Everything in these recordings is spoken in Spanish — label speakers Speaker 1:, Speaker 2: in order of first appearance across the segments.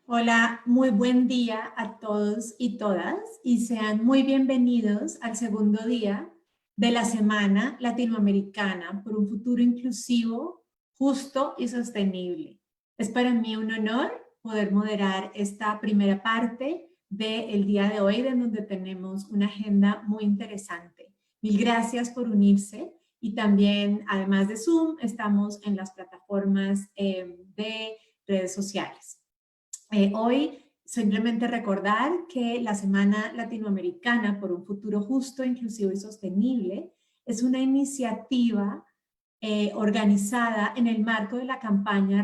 Speaker 1: Hola, muy buen día a todos y todas y sean muy bienvenidos al segundo día de la Semana Latinoamericana por un futuro inclusivo, justo y sostenible. Es para mí un honor poder moderar esta primera parte del día de hoy, de donde tenemos una agenda muy interesante. Mil gracias por unirse y también, además de Zoom, estamos en las plataformas de redes sociales. Hoy simplemente recordar que la Semana Latinoamericana por un futuro justo, inclusivo y sostenible es una iniciativa organizada en el marco de la campaña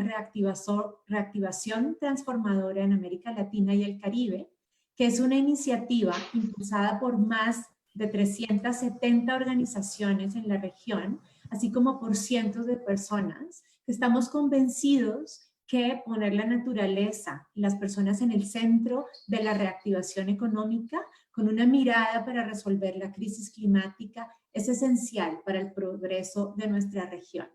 Speaker 1: Reactivación Transformadora en América Latina y el Caribe, que es una iniciativa impulsada por más de 370 organizaciones en la región, así como por cientos de personas que estamos convencidos que poner la naturaleza y las personas en el centro de la reactivación económica, con una mirada para resolver la crisis climática, es esencial para el progreso de nuestra región.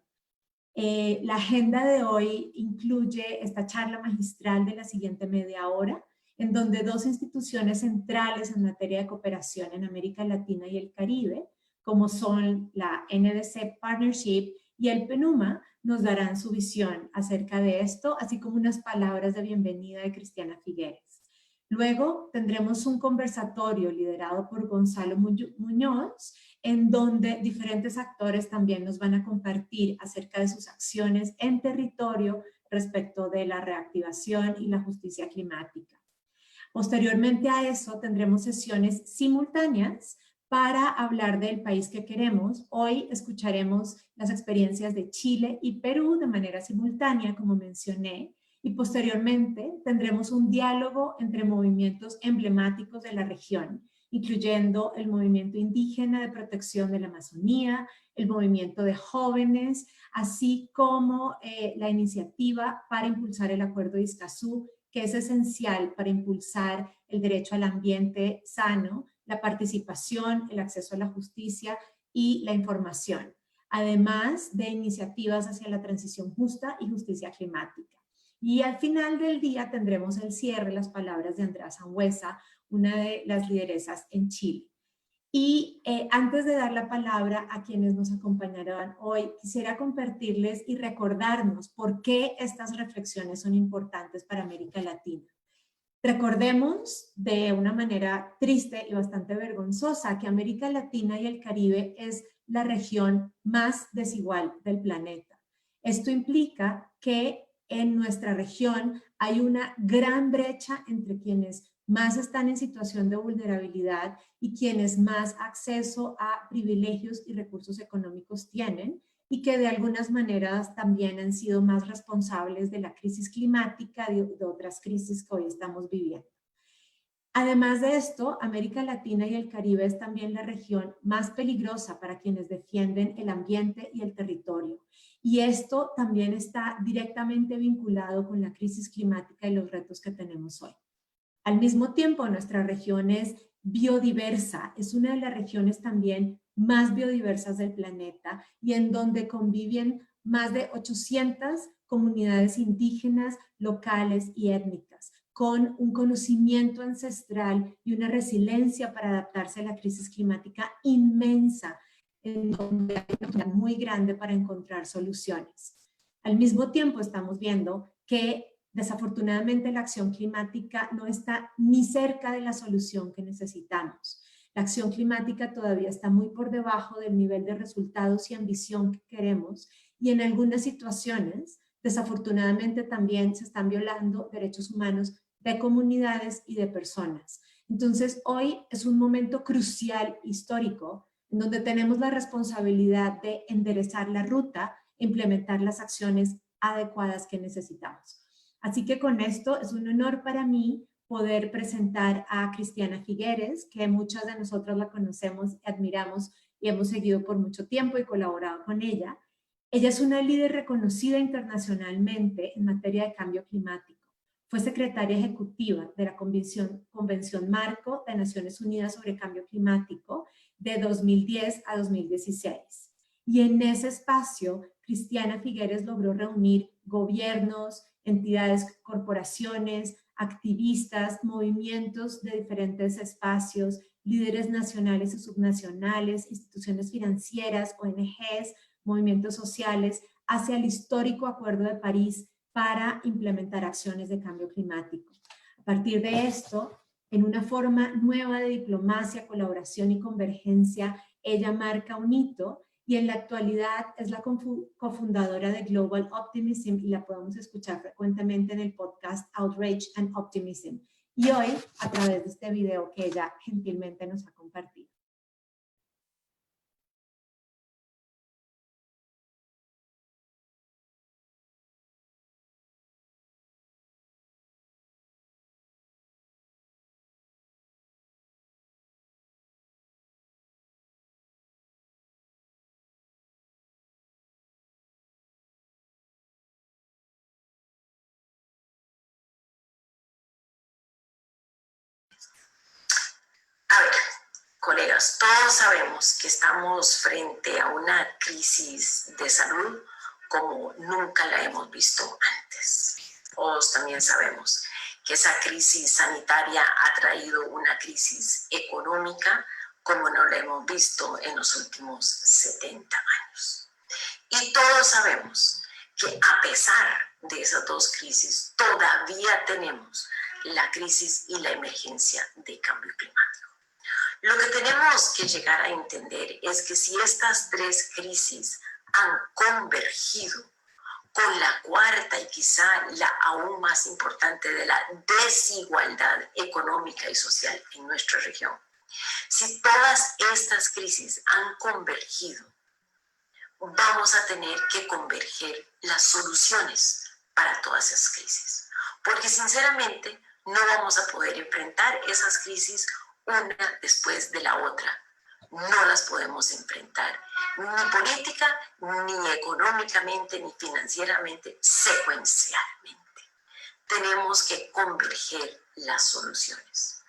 Speaker 1: La agenda de hoy incluye esta charla magistral de la siguiente media hora, en donde dos instituciones centrales en materia de cooperación en América Latina y el Caribe, como son la NDC Partnership y el PNUMA, nos darán su visión acerca de esto, así como unas palabras de bienvenida de Cristiana Figueres. Luego tendremos un conversatorio liderado por Gonzalo Muñoz, en donde diferentes actores también nos van a compartir acerca de sus acciones en territorio respecto de la reactivación y la justicia climática. Posteriormente a eso tendremos sesiones simultáneas para hablar del país que queremos. Hoy escucharemos las experiencias de Chile y Perú de manera simultánea, como mencioné, y posteriormente tendremos un diálogo entre movimientos emblemáticos de la región, incluyendo el movimiento indígena de protección de la Amazonía, el movimiento de jóvenes, así como la iniciativa para impulsar el Acuerdo de Escazú, que es esencial para impulsar el derecho al ambiente sano, la participación, el acceso a la justicia y la información, además de iniciativas hacia la transición justa y justicia climática. Y al final del día tendremos el cierre, las palabras de Andrea Sangüesa, una de las lideresas en Chile. Y antes de dar la palabra a quienes nos acompañarán hoy, quisiera compartirles y recordarnos por qué estas reflexiones son importantes para América Latina. Recordemos de una manera triste y bastante vergonzosa que América Latina y el Caribe es la región más desigual del planeta. Esto implica que en nuestra región hay una gran brecha entre quienes más están en situación de vulnerabilidad y quienes más acceso a privilegios y recursos económicos tienen, y que de algunas maneras también han sido más responsables de la crisis climática y de otras crisis que hoy estamos viviendo. Además de esto, América Latina y el Caribe es también la región más peligrosa para quienes defienden el ambiente y el territorio. Y esto también está directamente vinculado con la crisis climática y los retos que tenemos hoy. Al mismo tiempo, nuestra región es biodiversa, es una de las regiones también más biodiversas del planeta y en donde conviven más de 800 comunidades indígenas, locales y étnicas, con un conocimiento ancestral y una resiliencia para adaptarse a la crisis climática inmensa, en donde hay una oportunidad muy grande para encontrar soluciones. Al mismo tiempo, estamos viendo que desafortunadamente la acción climática no está ni cerca de la solución que necesitamos. La acción climática todavía está muy por debajo del nivel de resultados y ambición que queremos, y en algunas situaciones, desafortunadamente, también se están violando derechos humanos de comunidades y de personas. Entonces, hoy es un momento crucial histórico en donde tenemos la responsabilidad de enderezar la ruta e implementar las acciones adecuadas que necesitamos. Así que con esto es un honor para mí poder presentar a Cristiana Figueres, que muchas de nosotros la conocemos, admiramos y hemos seguido por mucho tiempo y colaborado con ella. Ella es una líder reconocida internacionalmente en materia de cambio climático. Fue secretaria ejecutiva de la Convención Marco de Naciones Unidas sobre Cambio Climático de 2010 a 2016. Y en ese espacio, Cristiana Figueres logró reunir gobiernos, entidades, corporaciones, activistas, movimientos de diferentes espacios, líderes nacionales y subnacionales, instituciones financieras, ONGs, movimientos sociales, hacia el histórico Acuerdo de París para implementar acciones de cambio climático. A partir de esto, en una forma nueva de diplomacia, colaboración y convergencia, ella marca un hito y en la actualidad es la cofundadora de Global Optimism y la podemos escuchar frecuentemente en el podcast Outrage and Optimism. Y hoy, a través de este video que ella gentilmente nos ha compartido.
Speaker 2: A ver, colegas, todos sabemos que estamos frente a una crisis de salud como nunca la hemos visto antes. Todos también sabemos que esa crisis sanitaria ha traído una crisis económica como no la hemos visto en los últimos 70 años. Y todos sabemos que a pesar de esas dos crisis, todavía tenemos la crisis y la emergencia de cambio climático. Lo que tenemos que llegar a entender es que si estas tres crisis han convergido con la cuarta y quizá la aún más importante de la desigualdad económica y social en nuestra región, si todas estas crisis han convergido, vamos a tener que converger las soluciones para todas esas crisis. Porque sinceramente no vamos a poder enfrentar esas crisis una después de la otra. No las podemos enfrentar ni política, ni económicamente, ni financieramente, secuencialmente. Tenemos que converger las soluciones.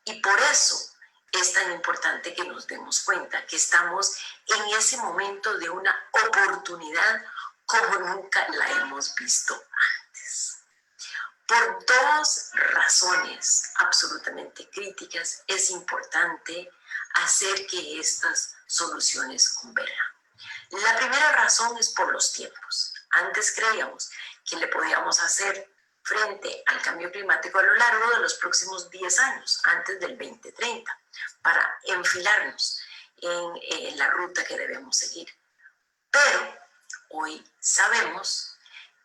Speaker 2: Y por eso es tan importante que nos demos cuenta que estamos en ese momento de una oportunidad como nunca la hemos visto antes. Por dos razones absolutamente críticas es importante hacer que estas soluciones converjan. La primera razón es por los tiempos. Antes creíamos que le podíamos hacer frente al cambio climático a lo largo de los próximos 10 años, antes del 2030, para enfilarnos en la ruta que debemos seguir. Pero hoy sabemos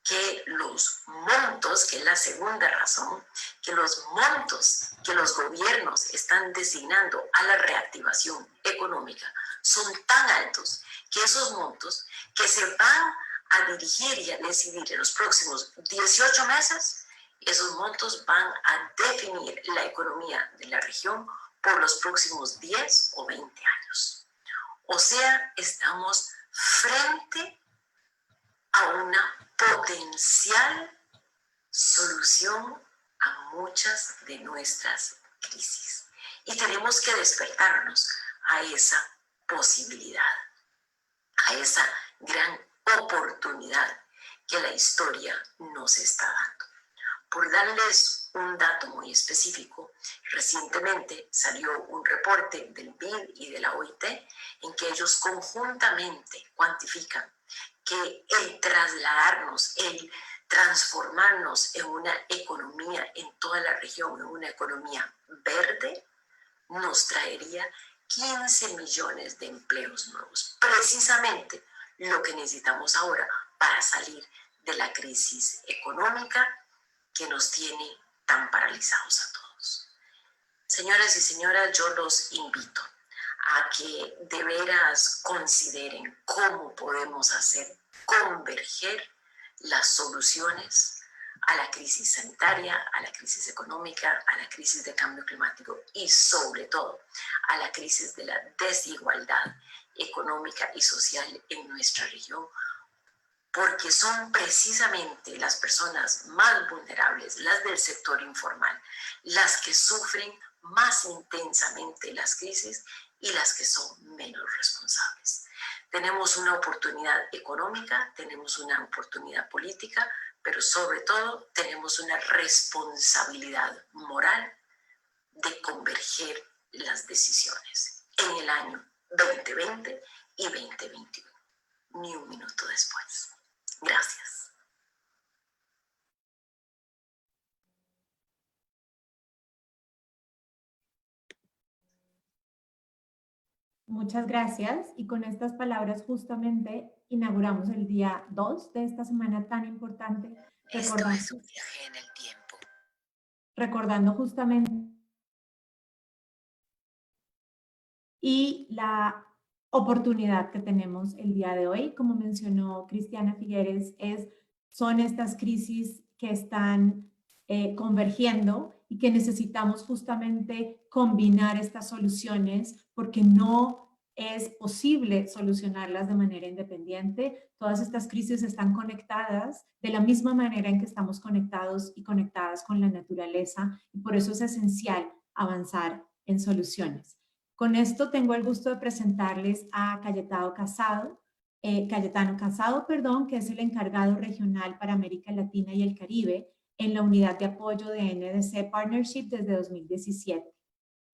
Speaker 2: que los montos, que es la segunda razón, que los montos que los gobiernos están designando a la reactivación económica son tan altos que esos montos que se van a dirigir y a decidir en los próximos 18 meses, esos montos van a definir la economía de la región por los próximos 10 o 20 años. O sea, estamos frente a una potencial solución a muchas de nuestras crisis. Y tenemos que despertarnos a esa posibilidad, a esa gran oportunidad que la historia nos está dando. Por darles un dato muy específico, recientemente salió un reporte del BID y de la OIT en que ellos conjuntamente cuantifican que el trasladarnos, el transformarnos en una economía en toda la región, en una economía verde, nos traería 15 millones de empleos nuevos. Precisamente lo que necesitamos ahora para salir de la crisis económica que nos tiene tan paralizados a todos. Señoras y señoras, yo los invito a que de veras consideren cómo podemos hacer converger las soluciones a la crisis sanitaria, a la crisis económica, a la crisis de cambio climático y sobre todo a la crisis de la desigualdad económica y social en nuestra región, porque son precisamente las personas más vulnerables, las del sector informal, las que sufren más intensamente las crisis y las que son menos responsables. Tenemos una oportunidad económica, tenemos una oportunidad política, pero sobre todo tenemos una responsabilidad moral de converger las decisiones en el año 2020 y 2021, ni un minuto después. Gracias.
Speaker 1: Muchas gracias, y con estas palabras justamente inauguramos el día 2 de esta semana tan importante.
Speaker 2: Esto es un viaje en el tiempo.
Speaker 1: Recordando justamente y la oportunidad que tenemos el día de hoy, como mencionó Cristiana Figueres, son estas crisis que están convergiendo y que necesitamos justamente combinar estas soluciones porque no es posible solucionarlas de manera independiente. Todas estas crisis están conectadas de la misma manera en que estamos conectados y conectadas con la naturaleza, y por eso es esencial avanzar en soluciones. Con esto tengo el gusto de presentarles a Cayetano Casado, que es el encargado regional para América Latina y el Caribe en la unidad de apoyo de NDC Partnership desde 2017.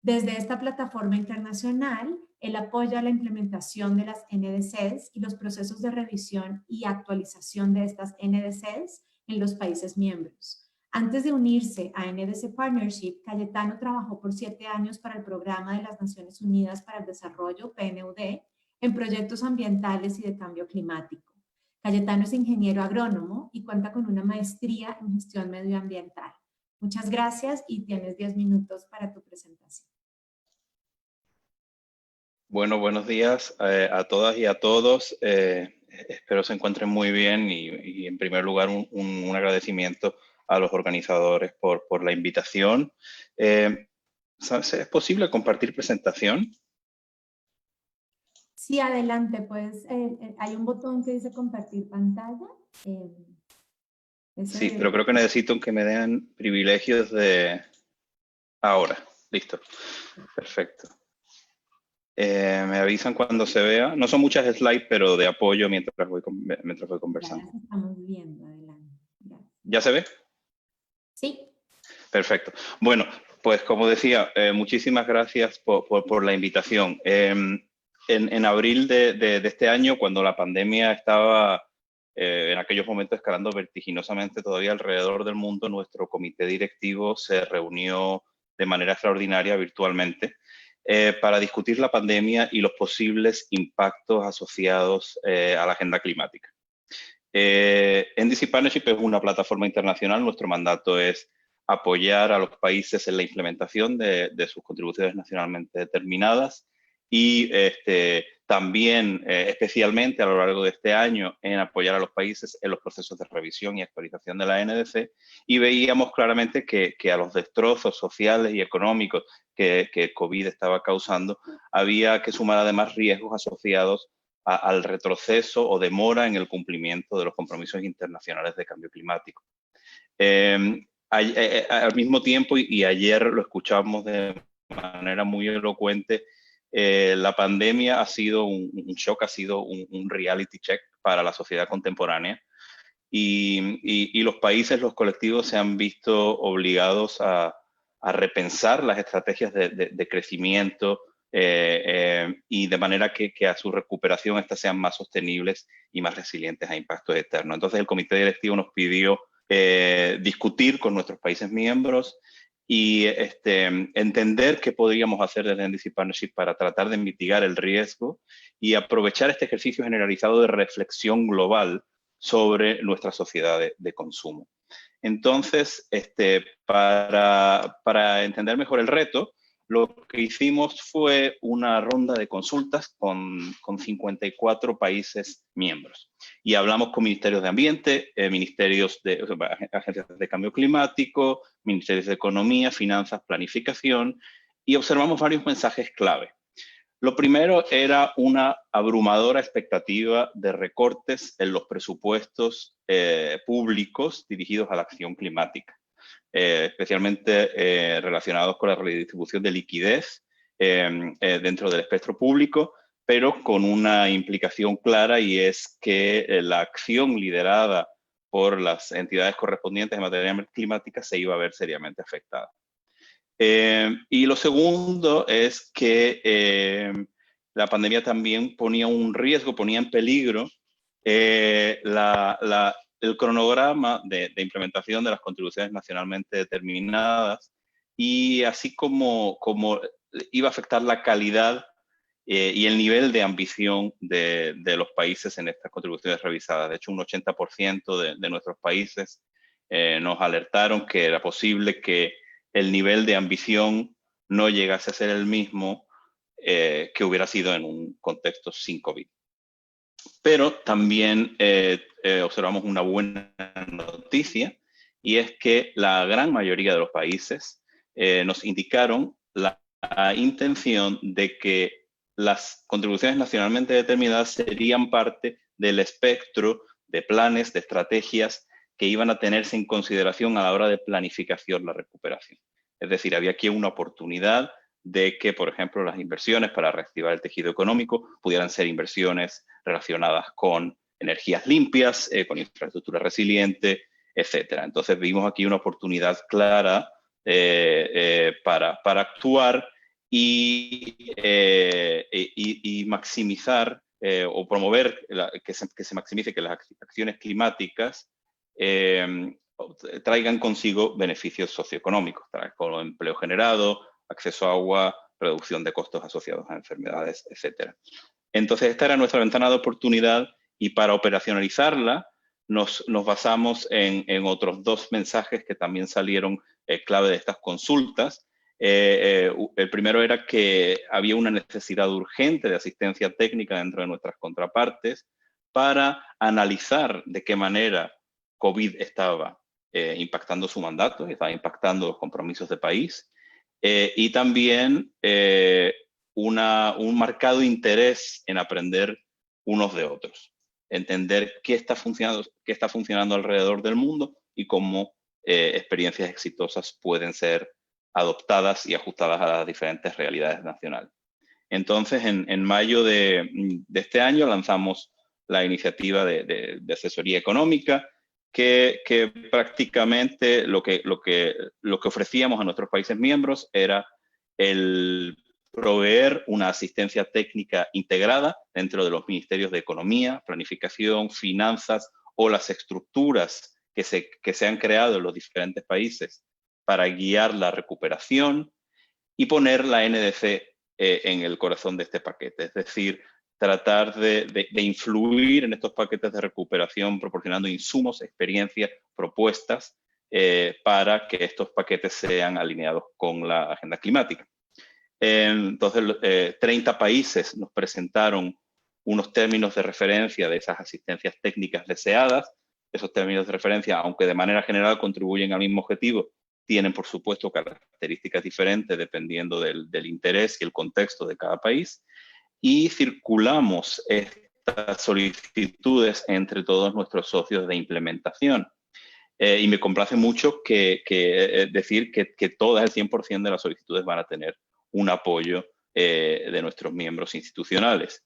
Speaker 1: Desde esta plataforma internacional, él apoya la implementación de las NDCs y los procesos de revisión y actualización de estas NDCs en los países miembros. Antes de unirse a NDC Partnership, Cayetano trabajó por 7 años para el Programa de las Naciones Unidas para el Desarrollo, PNUD, en proyectos ambientales y de cambio climático. Cayetano es ingeniero agrónomo y cuenta con una maestría en gestión medioambiental. Muchas gracias y tienes 10 minutos para tu presentación.
Speaker 3: Bueno, buenos días a todas y a todos. Espero se encuentren muy bien y en primer lugar un agradecimiento a los organizadores por la invitación. ¿Es posible compartir presentación?
Speaker 1: Sí, adelante, pues hay un botón que dice compartir pantalla.
Speaker 3: Sí, pero creo que necesito que me den privilegios de... Ahora, listo. Perfecto. Me avisan cuando se vea. No son muchas slides, pero de apoyo mientras voy conversando.
Speaker 1: Ya las estamos viendo, adelante. Gracias.
Speaker 3: ¿Ya se ve?
Speaker 1: Sí.
Speaker 3: Perfecto. Bueno, pues como decía, muchísimas gracias por la invitación. En abril de este año, cuando la pandemia estaba en aquellos momentos escalando vertiginosamente todavía alrededor del mundo, nuestro comité directivo se reunió de manera extraordinaria virtualmente para discutir la pandemia y los posibles impactos asociados a la agenda climática. NDC Partnership es una plataforma internacional. Nuestro mandato es apoyar a los países en la implementación de sus contribuciones nacionalmente determinadas y también, especialmente a lo largo de este año, en apoyar a los países en los procesos de revisión y actualización de la NDC, y veíamos claramente que a los destrozos sociales y económicos que COVID estaba causando, había que sumar además riesgos asociados al retroceso o demora en el cumplimiento de los compromisos internacionales de cambio climático. Al mismo tiempo, y ayer lo escuchamos de manera muy elocuente, la pandemia ha sido un shock, ha sido un reality check para la sociedad contemporánea, y los países, los colectivos se han visto obligados a repensar las estrategias de crecimiento y de manera que a su recuperación estas sean más sostenibles y más resilientes a impactos externos. Entonces el comité directivo nos pidió discutir con nuestros países miembros y entender qué podríamos hacer desde NDC Partnership para tratar de mitigar el riesgo y aprovechar este ejercicio generalizado de reflexión global sobre nuestra sociedad de consumo. Entonces, para entender mejor el reto, lo que hicimos fue una ronda de consultas con 54 países miembros. Y hablamos con ministerios de ambiente, agencias de cambio climático, ministerios de economía, finanzas, planificación, y observamos varios mensajes clave. Lo primero era una abrumadora expectativa de recortes en los presupuestos públicos dirigidos a la acción climática. Especialmente relacionados con la redistribución de liquidez dentro del espectro público, pero con una implicación clara, y es que la acción liderada por las entidades correspondientes en materia climática se iba a ver seriamente afectada. Y lo segundo es que la pandemia también ponía un riesgo, ponía en peligro el cronograma de implementación de las contribuciones nacionalmente determinadas, y así como iba a afectar la calidad y el nivel de ambición de los países en estas contribuciones revisadas. De hecho, un 80% de nuestros países nos alertaron que era posible que el nivel de ambición no llegase a ser el mismo que hubiera sido en un contexto sin COVID. Pero también observamos una buena noticia, y es que la gran mayoría de los países nos indicaron la intención de que las contribuciones nacionalmente determinadas serían parte del espectro de planes, de estrategias que iban a tenerse en consideración a la hora de planificación la recuperación. Es decir, había aquí una oportunidad de que, por ejemplo, las inversiones para reactivar el tejido económico pudieran ser inversiones relacionadas con energías limpias, con infraestructura resiliente, etc. Entonces vimos aquí una oportunidad clara para actuar y maximizar o promover que se maximice que las acciones climáticas traigan consigo beneficios socioeconómicos, como empleo generado, acceso a agua, reducción de costos asociados a enfermedades, etc. Entonces, esta era nuestra ventana de oportunidad, y para operacionalizarla nos basamos en otros dos mensajes que también salieron clave de estas consultas. El primero era que había una necesidad urgente de asistencia técnica dentro de nuestras contrapartes para analizar de qué manera COVID estaba impactando su mandato, estaba impactando los compromisos de país, y también un marcado interés en aprender unos de otros, entender qué está funcionando alrededor del mundo y cómo experiencias exitosas pueden ser adoptadas y ajustadas a las diferentes realidades nacionales. Entonces, en mayo de este año lanzamos la iniciativa de asesoría económica, que prácticamente lo que ofrecíamos a nuestros países miembros era el proveer una asistencia técnica integrada dentro de los ministerios de Economía, Planificación, Finanzas o las estructuras que se han creado en los diferentes países para guiar la recuperación, y poner la NDC en el corazón de este paquete. Es decir, tratar de influir en estos paquetes de recuperación proporcionando insumos, experiencias, propuestas para que estos paquetes sean alineados con la agenda climática. Entonces, 30 países nos presentaron unos términos de referencia de esas asistencias técnicas deseadas. Esos términos de referencia, aunque de manera general contribuyen al mismo objetivo, tienen, por supuesto, características diferentes dependiendo del interés y el contexto de cada país. Y circulamos estas solicitudes entre todos nuestros socios de implementación. Y me complace mucho decir que todas, el 100% de las solicitudes van a tener un apoyo de nuestros miembros institucionales.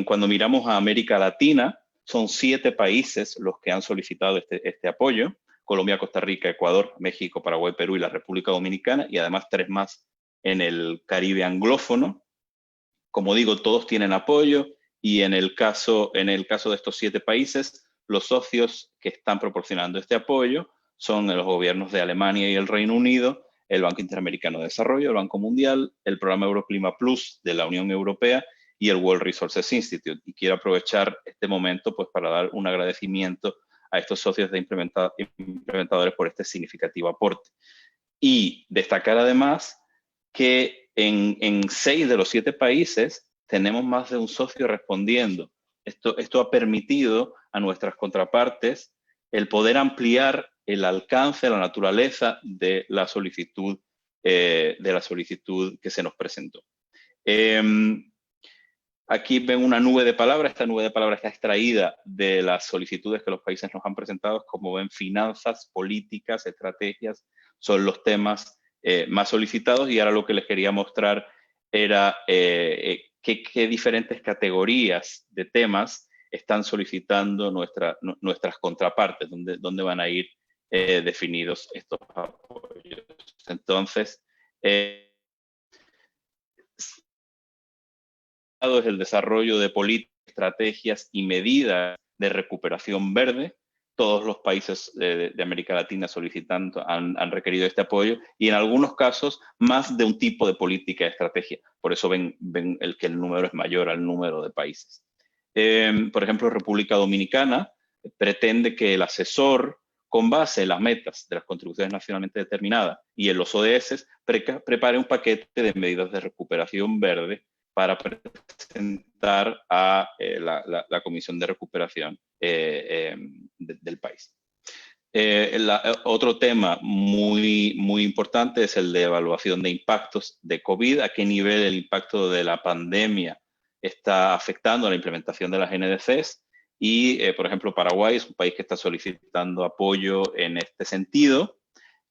Speaker 3: Cuando miramos a América Latina, son 7 países los que han solicitado este apoyo: Colombia, Costa Rica, Ecuador, México, Paraguay, Perú y la República Dominicana, y además 3 más en el Caribe anglófono. Como digo, todos tienen apoyo, y en el caso de estos 7 países, los socios que están proporcionando este apoyo son los gobiernos de Alemania y el Reino Unido, el Banco Interamericano de Desarrollo, el Banco Mundial, el Programa Euroclima Plus de la Unión Europea y el World Resources Institute. Y quiero aprovechar este momento pues, para dar un agradecimiento a estos socios de implementadores por este significativo aporte. Y destacar además que en 6 de los 7 países tenemos más de un socio respondiendo. Esto ha permitido a nuestras contrapartes el poder ampliar el alcance, la naturaleza de la solicitud que se nos presentó. Aquí ven una nube de palabras. Esta nube de palabras está extraída de las solicitudes que los países nos han presentado. Como ven, finanzas, políticas, estrategias son los temas más solicitados, y ahora lo que les quería mostrar era qué diferentes categorías de temas están solicitando nuestras contrapartes, dónde van a ir definidos estos apoyos. Entonces, es el desarrollo de políticas, estrategias y medidas de recuperación verde. Todos los países de América Latina solicitando han requerido este apoyo y en algunos casos más de un tipo de política y estrategia. Por eso ven que el número es mayor al número de países. Por ejemplo, República Dominicana pretende que el asesor, con base en las metas de las contribuciones nacionalmente determinadas y en los ODS, prepare un paquete de medidas de recuperación verde para presentar a la Comisión de Recuperación del país. Otro tema muy importante es el de evaluación de impactos de COVID, a qué nivel el impacto de la pandemia está afectando a la implementación de las NDCs. Y, por ejemplo, Paraguay es un país que está solicitando apoyo en este sentido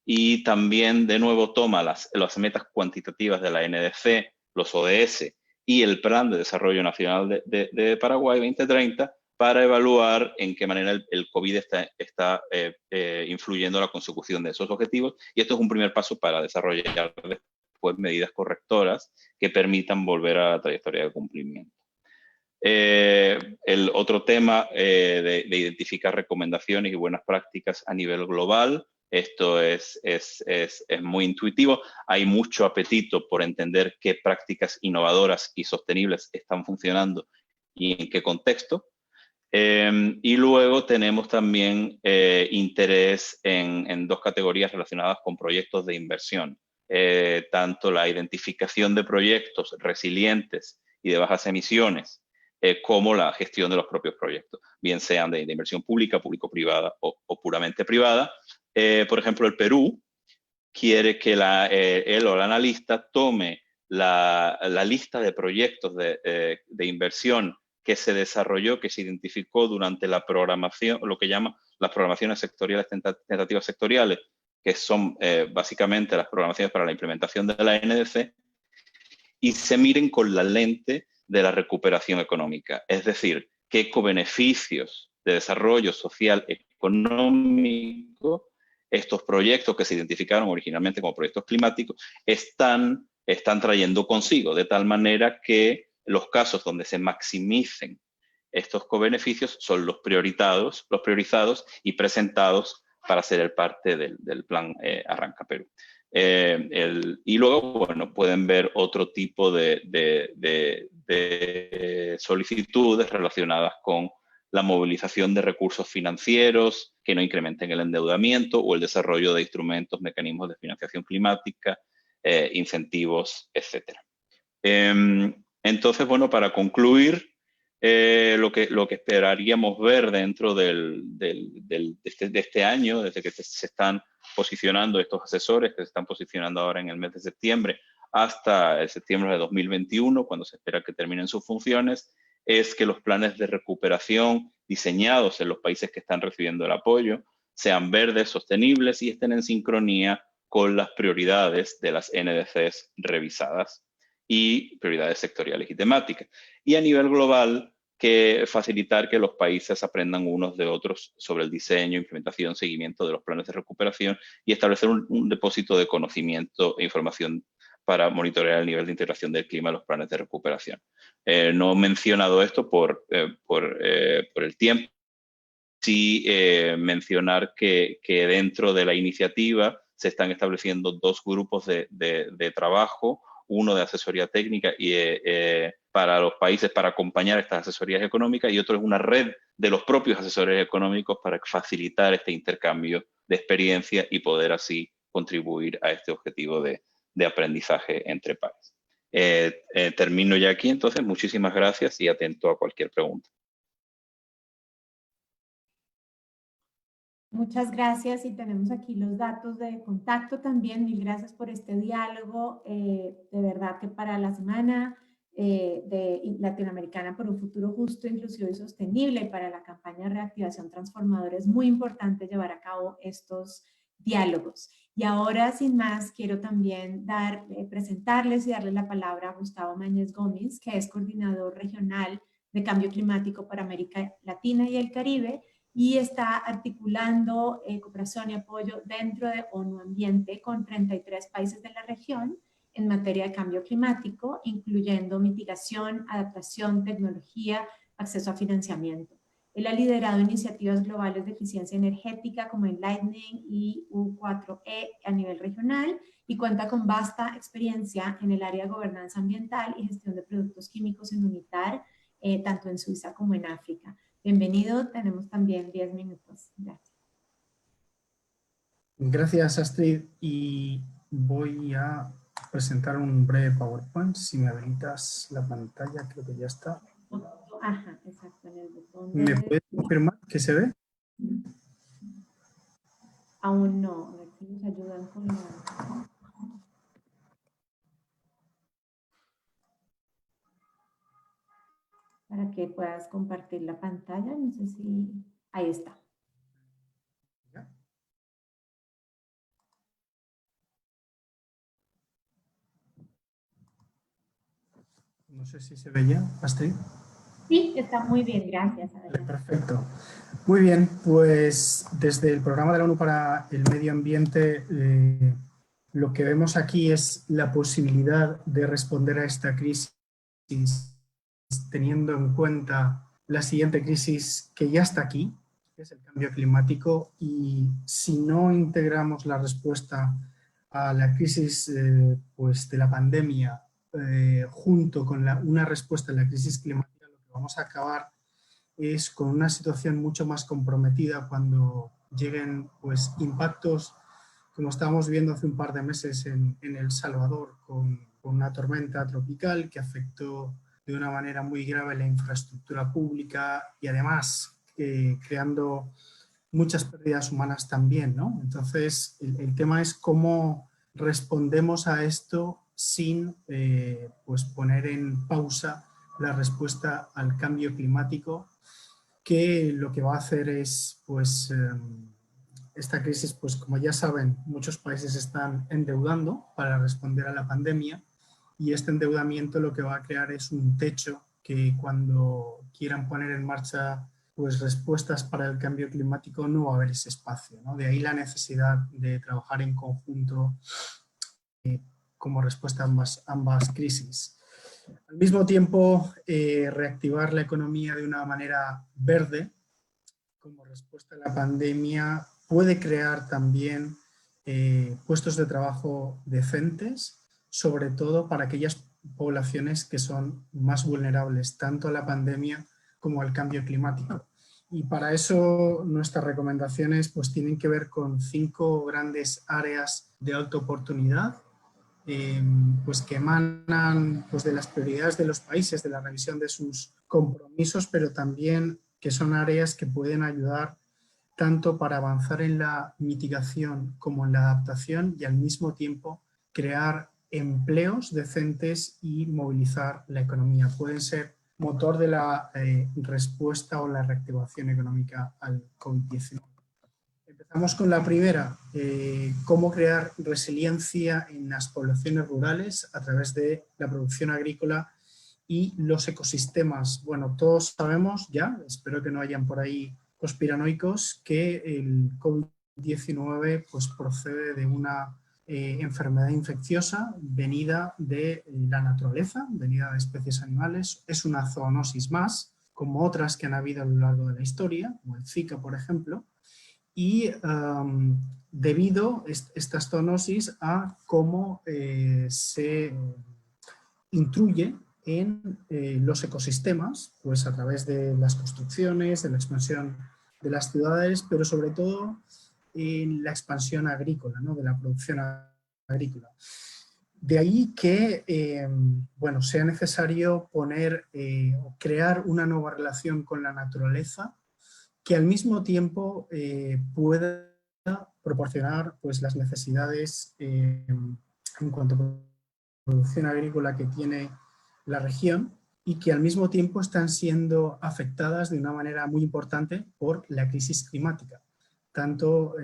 Speaker 3: y también, de nuevo, toma las metas cuantitativas de la NDC, los ODS y el Plan de Desarrollo Nacional de Paraguay 2030 para evaluar en qué manera el COVID está influyendo en la consecución de esos objetivos. Y esto es un primer paso para desarrollar después medidas correctoras que permitan volver a la trayectoria de cumplimiento. El otro tema de identificar recomendaciones y buenas prácticas a nivel global. Esto es muy intuitivo. Hay mucho apetito por entender qué prácticas innovadoras y sostenibles están funcionando y en qué contexto. Y luego tenemos también interés en dos categorías relacionadas con proyectos de inversión. Tanto la identificación de proyectos resilientes y de bajas emisiones, como la gestión de los propios proyectos, bien sean de inversión pública, público-privada o puramente privada. Por ejemplo, el Perú quiere que él o la analista tome la lista de proyectos de inversión que se desarrolló, que se identificó durante la programación, lo que llama las programaciones sectoriales, tentativas sectoriales, que son básicamente las programaciones para la implementación de la NDC, y se miren con la lente de la recuperación económica. Es decir, qué cobeneficios de desarrollo social económico estos proyectos que se identificaron originalmente como proyectos climáticos están trayendo consigo, de tal manera que los casos donde se maximicen estos cobeneficios son los priorizados y presentados para ser parte del plan Arranca Perú. Y luego, bueno, pueden ver otro tipo de solicitudes relacionadas con la movilización de recursos financieros que no incrementen el endeudamiento o el desarrollo de instrumentos, mecanismos de financiación climática, incentivos, etc. Entonces, bueno, para concluir, lo que esperaríamos ver dentro de este año, desde que se están posicionando estos asesores, que se están posicionando ahora en el mes de septiembre, hasta el septiembre de 2021, cuando se espera que terminen sus funciones, es que los planes de recuperación diseñados en los países que están recibiendo el apoyo sean verdes, sostenibles y estén en sincronía con las prioridades de las NDCs revisadas y prioridades sectoriales y temáticas. Y a nivel global, que facilitar que los países aprendan unos de otros sobre el diseño, implementación, seguimiento de los planes de recuperación y establecer un depósito de conocimiento e información para monitorear el nivel de integración del clima en los planes de recuperación. No he mencionado esto por el tiempo. Sí mencionar que dentro de la iniciativa se están estableciendo dos grupos de trabajo, uno de asesoría técnica y para los países para acompañar estas asesorías económicas y otro es una red de los propios asesores económicos para facilitar este intercambio de experiencia y poder así contribuir a este objetivo de aprendizaje entre pares. Termino ya aquí, entonces muchísimas gracias y atento a cualquier pregunta.
Speaker 1: Muchas gracias y tenemos aquí los datos de contacto también. Mil gracias por este diálogo. De verdad que para la semana de Latinoamericana por un futuro justo, inclusivo y sostenible y para la campaña de reactivación transformadora es muy importante llevar a cabo estos diálogos. Y ahora, sin más, quiero también presentarles y darle la palabra a Gustavo Mañez Gómez, que es coordinador regional de cambio climático para América Latina y el Caribe, y está articulando cooperación y apoyo dentro de ONU Ambiente con 33 países de la región en materia de cambio climático, incluyendo mitigación, adaptación, tecnología, acceso a financiamiento. Él ha liderado iniciativas globales de eficiencia energética como Enlightening y U4E a nivel regional y cuenta con vasta experiencia en el área de gobernanza ambiental y gestión de productos químicos en UNITAR, tanto en Suiza como en África. Bienvenido, tenemos también 10 minutos. Gracias.
Speaker 4: Gracias, Astrid. Y voy a presentar un breve PowerPoint. Si me habilitas la pantalla, creo que ya está.
Speaker 1: Ajá, exacto, en el botón
Speaker 4: ¿Me
Speaker 1: de...
Speaker 4: puedes confirmar que se ve?
Speaker 1: Aún no, a ver si nos ayudan con la... Para que puedas compartir la pantalla, no sé si... Ahí está.
Speaker 4: ¿Ya? No sé si se ve ya, Astrid.
Speaker 1: Sí, está muy bien, gracias.
Speaker 4: Perfecto. Muy bien, pues desde el Programa de la ONU para el Medio Ambiente, lo que vemos aquí es la posibilidad de responder a esta crisis teniendo en cuenta la siguiente crisis que ya está aquí, que es el cambio climático, y si no integramos la respuesta a la crisis pues de la pandemia junto con una respuesta a la crisis climática, lo que vamos a acabar es con una situación mucho más comprometida cuando lleguen pues, impactos, como estábamos viendo hace un par de meses en El Salvador, con una tormenta tropical que afectó de una manera muy grave la infraestructura pública y además creando muchas pérdidas humanas también, ¿no? Entonces, el tema es cómo respondemos a esto sin pues poner en pausa la respuesta al cambio climático, que lo que va a hacer es, pues, esta crisis, pues como ya saben, muchos países están endeudando para responder a la pandemia y este endeudamiento lo que va a crear es un techo que cuando quieran poner en marcha pues respuestas para el cambio climático no va a haber ese espacio, ¿no? De ahí la necesidad de trabajar en conjunto como respuesta a ambas crisis. Al mismo tiempo, reactivar la economía de una manera verde como respuesta a la pandemia puede crear también puestos de trabajo decentes, sobre todo para aquellas poblaciones que son más vulnerables tanto a la pandemia como al cambio climático. Y para eso nuestras recomendaciones pues, tienen que ver con 5 grandes áreas de alta oportunidad pues que emanan pues, de las prioridades de los países, de la revisión de sus compromisos, pero también que son áreas que pueden ayudar tanto para avanzar en la mitigación como en la adaptación y al mismo tiempo crear empleos decentes y movilizar la economía. Pueden ser motor de la respuesta o la reactivación económica al COVID-19. Empezamos con la primera, cómo crear resiliencia en las poblaciones rurales a través de la producción agrícola y los ecosistemas. Bueno, todos sabemos ya, espero que no hayan por ahí conspiranoicos, que el COVID-19 pues, procede de una enfermedad infecciosa venida de la naturaleza, venida de especies animales. Es una zoonosis más, como otras que han habido a lo largo de la historia, como el Zika, por ejemplo, y debido estas zoonosis a cómo se intruye en los ecosistemas, pues a través de las construcciones, de la expansión de las ciudades, pero sobre todo en la expansión agrícola, ¿no? De la producción agrícola. De ahí que bueno, sea necesario poner o crear una nueva relación con la naturaleza que al mismo tiempo pueda proporcionar pues, las necesidades en cuanto a producción agrícola que tiene la región y que al mismo tiempo están siendo afectadas de una manera muy importante por la crisis climática. Tanto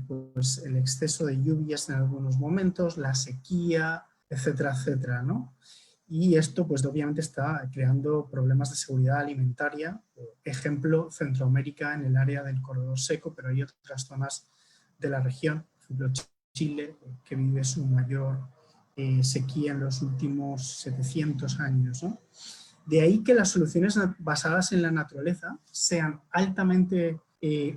Speaker 4: pues, el exceso de lluvias en algunos momentos, la sequía, etcétera, etcétera, ¿no? Y esto pues obviamente está creando problemas de seguridad alimentaria. Ejemplo, Centroamérica en el área del corredor seco, pero hay otras zonas de la región, por ejemplo Chile, que vive su mayor sequía en los últimos 700 años, ¿no? De ahí que las soluciones basadas en la naturaleza sean altamente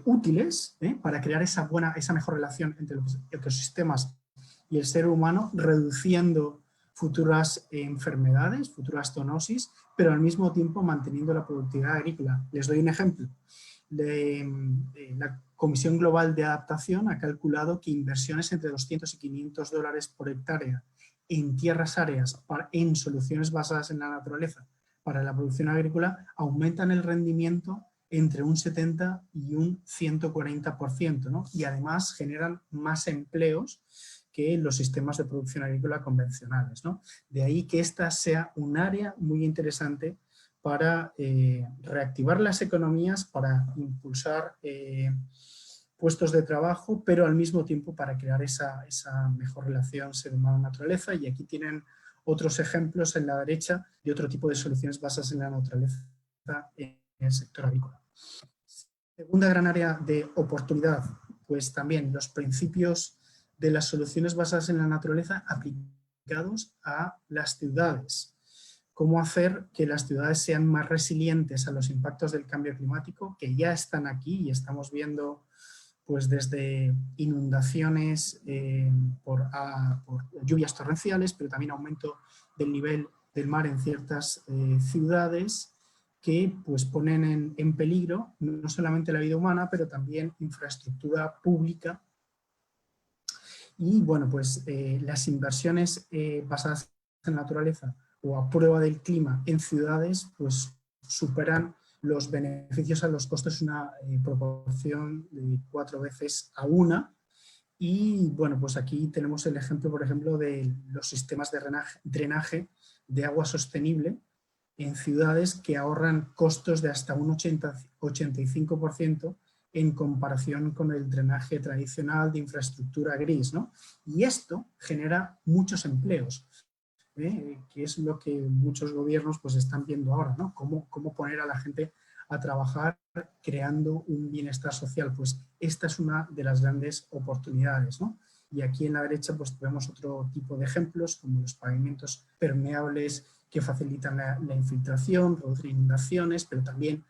Speaker 4: útiles para crear esa mejor relación entre los ecosistemas y el ser humano, reduciendo futuras enfermedades, futuras zoonosis, pero al mismo tiempo manteniendo la productividad agrícola. Les doy un ejemplo. La Comisión Global de Adaptación ha calculado que inversiones entre 200 y 500 dólares por hectárea en tierras áreas en soluciones basadas en la naturaleza para la producción agrícola aumentan el rendimiento entre un 70 y un 140%, ¿no? Y además generan más empleos que los sistemas de producción agrícola convencionales, ¿no? De ahí que esta sea un área muy interesante para reactivar las economías, para impulsar puestos de trabajo, pero al mismo tiempo para crear esa mejor relación ser humano-naturaleza. Y aquí tienen otros ejemplos en la derecha de otro tipo de soluciones basadas en la naturaleza en el sector agrícola. Segunda gran área de oportunidad, pues también los principios de las soluciones basadas en la naturaleza aplicados a las ciudades. Cómo hacer que las ciudades sean más resilientes a los impactos del cambio climático, que ya están aquí y estamos viendo pues desde inundaciones por lluvias torrenciales, pero también aumento del nivel del mar en ciertas ciudades que pues ponen en peligro no solamente la vida humana, pero también infraestructura pública. Y bueno, pues las inversiones basadas en naturaleza o a prueba del clima en ciudades pues superan los beneficios a los costos en una proporción de 4 veces a 1. Y bueno, pues aquí tenemos el ejemplo, por ejemplo, de los sistemas de drenaje de agua sostenible en ciudades que ahorran costos de hasta un 85% en comparación con el drenaje tradicional de infraestructura gris, ¿no? Y esto genera muchos empleos, que es lo que muchos gobiernos pues están viendo ahora, ¿no? Cómo poner a la gente a trabajar creando un bienestar social. Pues esta es una de las grandes oportunidades, ¿no? Y aquí en la derecha pues vemos otro tipo de ejemplos como los pavimentos permeables que facilitan la infiltración, reducen inundaciones, pero también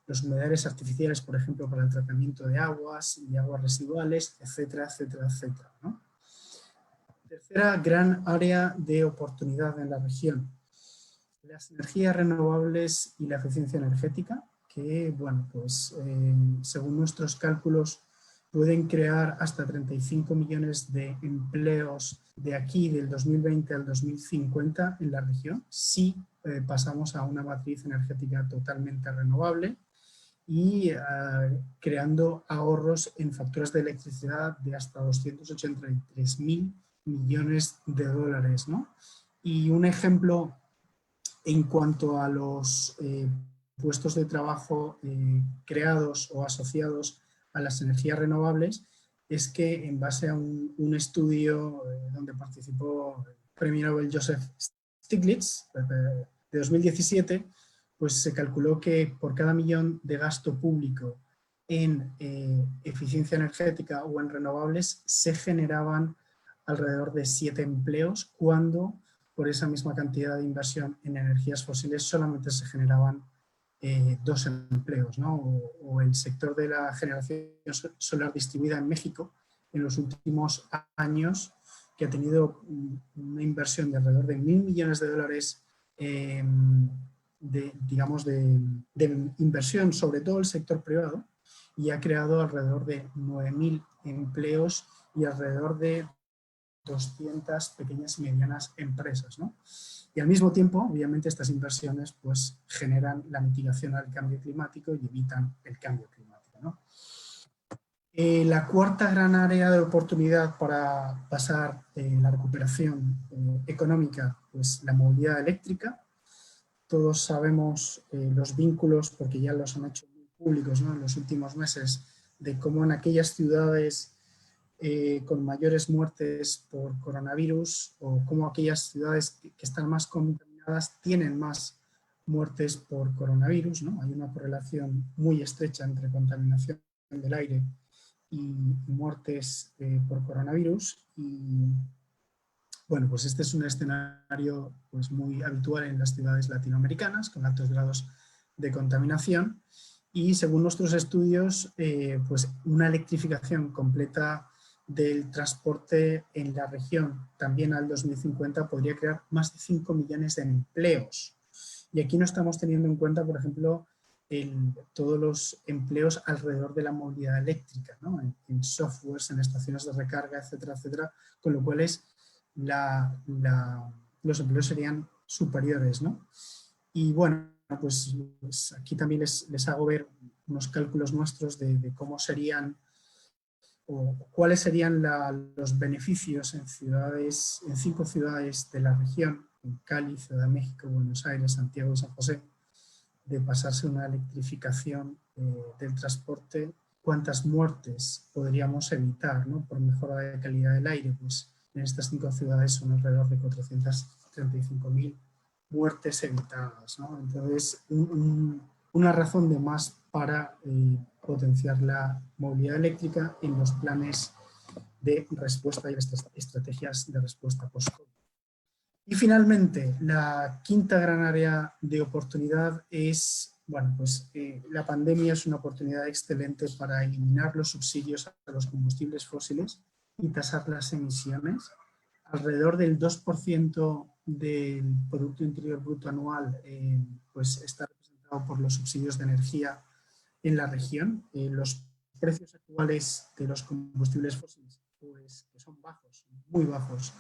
Speaker 4: los humedales artificiales, por ejemplo, para el tratamiento de aguas y aguas residuales, etcétera, etcétera, etcétera, ¿no? Tercera gran área de oportunidad en la región, las energías renovables y la eficiencia energética, que, bueno, pues según nuestros cálculos pueden crear hasta 35 millones de empleos de aquí, del 2020 al 2050 en la región, si pasamos a una matriz energética totalmente renovable y creando ahorros en facturas de electricidad de hasta 283.000 millones de dólares, ¿no? Y un ejemplo en cuanto a los puestos de trabajo creados o asociados a las energías renovables es que en base a un estudio donde participó el premio Nobel Joseph Stiglitz de 2017, pues se calculó que por cada millón de gasto público en eficiencia energética o en renovables se generaban alrededor de 7 empleos, cuando por esa misma cantidad de inversión en energías fósiles solamente se generaban 2 empleos, ¿no? O el sector de la generación solar distribuida en México en los últimos años, que ha tenido una inversión de alrededor de 1.000 millones de dólares de inversión, sobre todo el sector privado, y ha creado alrededor de 9.000 empleos y alrededor de 200 pequeñas y medianas empresas, ¿no? Y al mismo tiempo, obviamente, estas inversiones pues, generan la mitigación al cambio climático y evitan el cambio climático, ¿no? La cuarta gran área de oportunidad para pasar la recuperación económica, pues la movilidad eléctrica. Todos sabemos los vínculos, porque ya los han hecho muy públicos, ¿no? En los últimos meses, de cómo en aquellas ciudades con mayores muertes por coronavirus, o como aquellas ciudades que están más contaminadas contaminadas tienen más muertes por coronavirus, ¿no? Hay una correlación muy estrecha entre contaminación del aire y muertes por coronavirus. Y bueno, pues este es un escenario pues muy habitual en las ciudades latinoamericanas con altos grados de contaminación, y según nuestros estudios pues una electrificación completa del transporte en la región también al 2050 podría crear más de 5 millones de empleos. Y aquí no estamos teniendo en cuenta, por ejemplo, todos los empleos alrededor de la movilidad eléctrica, ¿no? En softwares, en estaciones de recarga, etcétera, etcétera, con lo cual los empleos serían superiores, ¿no? Y bueno, pues aquí también les hago ver unos cálculos nuestros de cómo serían o cuáles serían los beneficios en 5 ciudades de la región, en Cali, Ciudad de México, Buenos Aires, Santiago y San José, de pasarse a una electrificación del transporte. ¿Cuántas muertes podríamos evitar, ¿no? Por mejora de calidad del aire? Pues en estas 5 ciudades son alrededor de 435.000 muertes evitadas, ¿no? Entonces, una razón de más para potenciar la movilidad eléctrica en los planes de respuesta y estrategias de respuesta post-COVID. Y finalmente, la quinta gran área de oportunidad es, bueno, pues la pandemia es una oportunidad excelente para eliminar los subsidios a los combustibles fósiles y tasar las emisiones. Alrededor del 2% del Producto Interior Bruto anual pues está representado por los subsidios de energía en la región. Los precios actuales de los combustibles fósiles pues, que son bajos, muy bajos,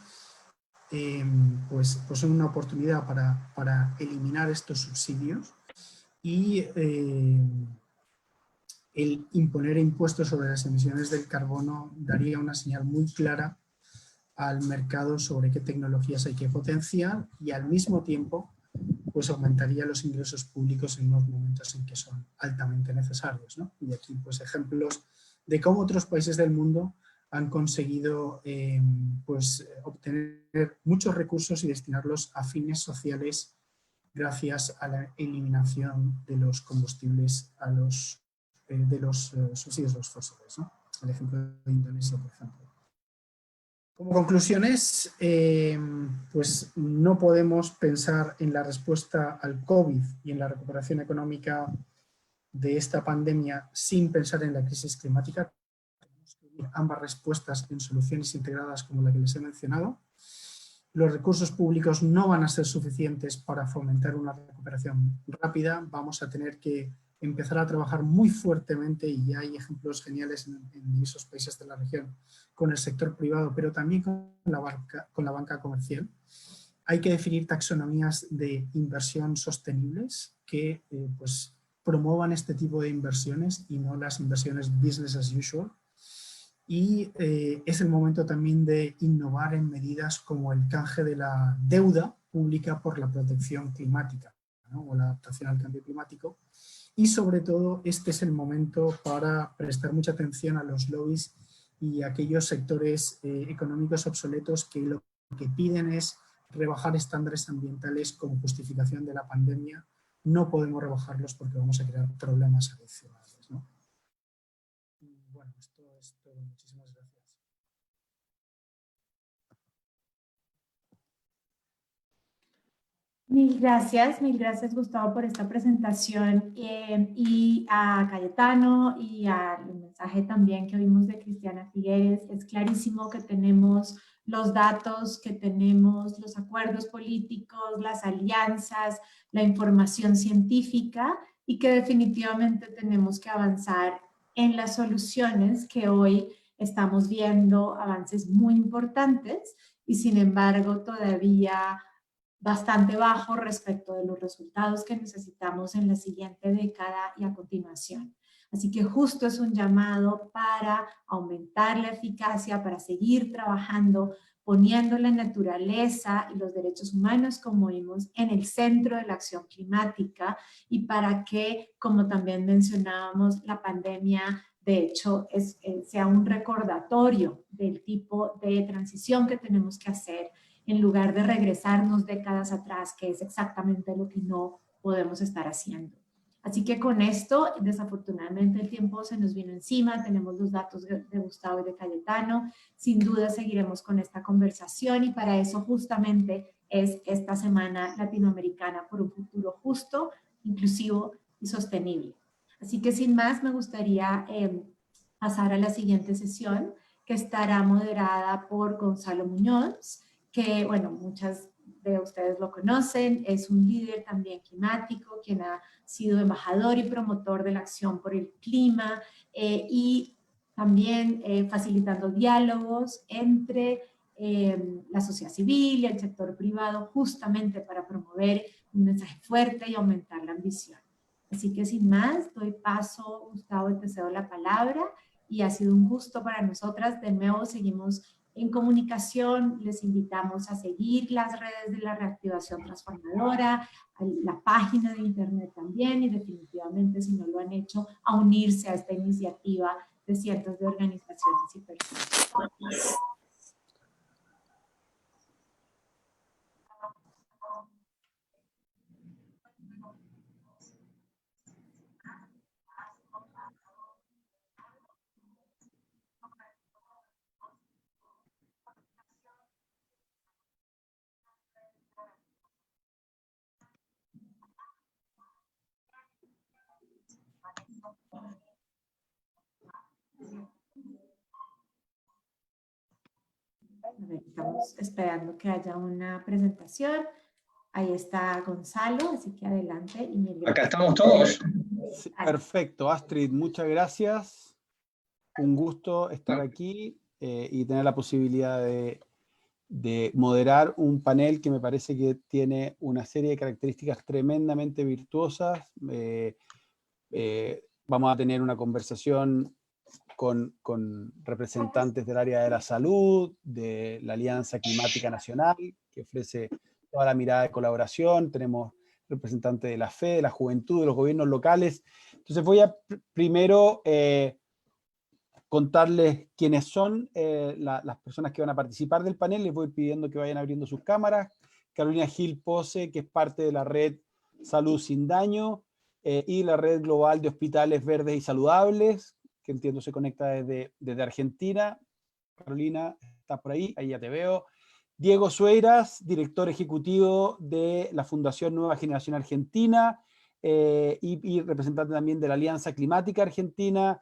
Speaker 4: pues son una oportunidad para eliminar estos subsidios, y el imponer impuestos sobre las emisiones del carbono daría una señal muy clara al mercado sobre qué tecnologías hay que potenciar, y al mismo tiempo pues aumentaría los ingresos públicos en unos momentos en que son altamente necesarios, ¿no? Y aquí pues ejemplos de cómo otros países del mundo han conseguido pues obtener muchos recursos y destinarlos a fines sociales gracias a la eliminación de los combustibles de los subsidios fósiles, ¿no? El ejemplo de Indonesia, por ejemplo. Como conclusiones, pues no podemos pensar en la respuesta al COVID y en la recuperación económica de esta pandemia sin pensar en la crisis climática. Tenemos que unir ambas respuestas en soluciones integradas como la que les he mencionado. Los recursos públicos no van a ser suficientes para fomentar una recuperación rápida. Vamos a tener que empezar a trabajar muy fuertemente, y ya hay ejemplos geniales en diversos países de la región, con el sector privado, pero también con la banca comercial. Hay que definir taxonomías de inversión sostenibles que pues, promuevan este tipo de inversiones y no las inversiones business as usual. Y es el momento también de innovar en medidas como el canje de la deuda pública por la protección climática, ¿no? O la adaptación al cambio climático. Y sobre todo, este es el momento para prestar mucha atención a los lobbies y a aquellos sectores económicos obsoletos que lo que piden es rebajar estándares ambientales como justificación de la pandemia. No podemos rebajarlos porque vamos a crear problemas adicionales, ¿no? Y bueno, esto es todo. Muchísimas gracias.
Speaker 1: Mil gracias Gustavo por esta presentación, y a Cayetano y al mensaje también que vimos de Cristiana Figueres. Es clarísimo que tenemos los datos, que tenemos los acuerdos políticos, las alianzas, la información científica, y que definitivamente tenemos que avanzar en las soluciones que hoy estamos viendo avances muy importantes y sin embargo todavía bastante bajo respecto de los resultados que necesitamos en la siguiente década y a continuación. Así que justo es un llamado para aumentar la eficacia, para seguir trabajando, poniendo la naturaleza y los derechos humanos, como vimos, en el centro de la acción climática, y para que, como también mencionábamos, la pandemia de hecho sea un recordatorio del tipo de transición que tenemos que hacer en lugar de regresarnos décadas atrás, que es exactamente lo que no podemos estar haciendo. Así que con esto, desafortunadamente el tiempo se nos vino encima, tenemos los datos de Gustavo y de Cayetano, sin duda seguiremos con esta conversación y para eso justamente es esta Semana Latinoamericana por un futuro justo, inclusivo y sostenible. Así que sin más me gustaría pasar a la siguiente sesión que estará moderada por Gonzalo Muñoz, que bueno, muchas de ustedes lo conocen, es un líder también climático, quien ha sido embajador y promotor de la acción por el clima y también facilitando diálogos entre la sociedad civil y el sector privado justamente para promover un mensaje fuerte y aumentar la ambición. Así que sin más, doy paso, Gustavo, te cedo la palabra y ha sido un gusto para nosotras. De nuevo, seguimos en comunicación, les invitamos a seguir las redes de la Reactivación Transformadora, la página de internet también y definitivamente, si no lo han hecho, a unirse a esta iniciativa de cientos de organizaciones y personas. Estamos esperando que haya una presentación. Ahí está Gonzalo, así que adelante. Y mil gracias.
Speaker 5: Acá estamos todos.
Speaker 6: Sí, perfecto, Astrid, muchas gracias. Un gusto estar aquí y tener la posibilidad de moderar un panel que me parece que tiene una serie de características tremendamente virtuosas. Vamos a tener una conversación con representantes del área de la salud, de la Alianza Climática Nacional, que ofrece toda la mirada de colaboración. Tenemos representantes de la fe, de la juventud, de los gobiernos locales. Entonces voy a primero contarles quiénes son las personas que van a participar del panel. Les voy pidiendo que vayan abriendo sus cámaras. Carolina Gil Pose, que es parte de la red Salud Sin Daño, y la red global de hospitales verdes y saludables, que entiendo se conecta desde Argentina. Carolina, ¿estás por ahí? Ahí ya te veo. Diego Sueiras, director ejecutivo de la Fundación Nueva Generación Argentina y representante también de la Alianza Climática Argentina,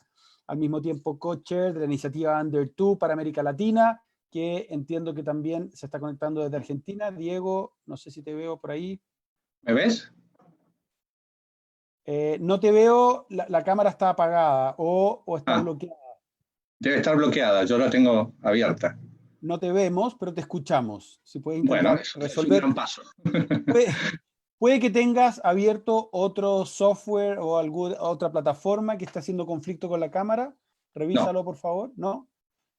Speaker 6: al mismo tiempo co-chair de la iniciativa Under 2 para América Latina, que entiendo que también se está conectando desde Argentina. Diego, no sé si te veo por ahí.
Speaker 5: ¿Me ves?
Speaker 6: No te veo, la cámara está apagada o está bloqueada.
Speaker 5: Debe estar bloqueada, yo la tengo abierta.
Speaker 6: No te vemos, pero te escuchamos. Si puedes intentar resolver.
Speaker 5: Es un gran paso.
Speaker 6: Puede que tengas abierto otro software o alguna otra plataforma que esté haciendo conflicto con la cámara. Revísalo, por favor. ¿No?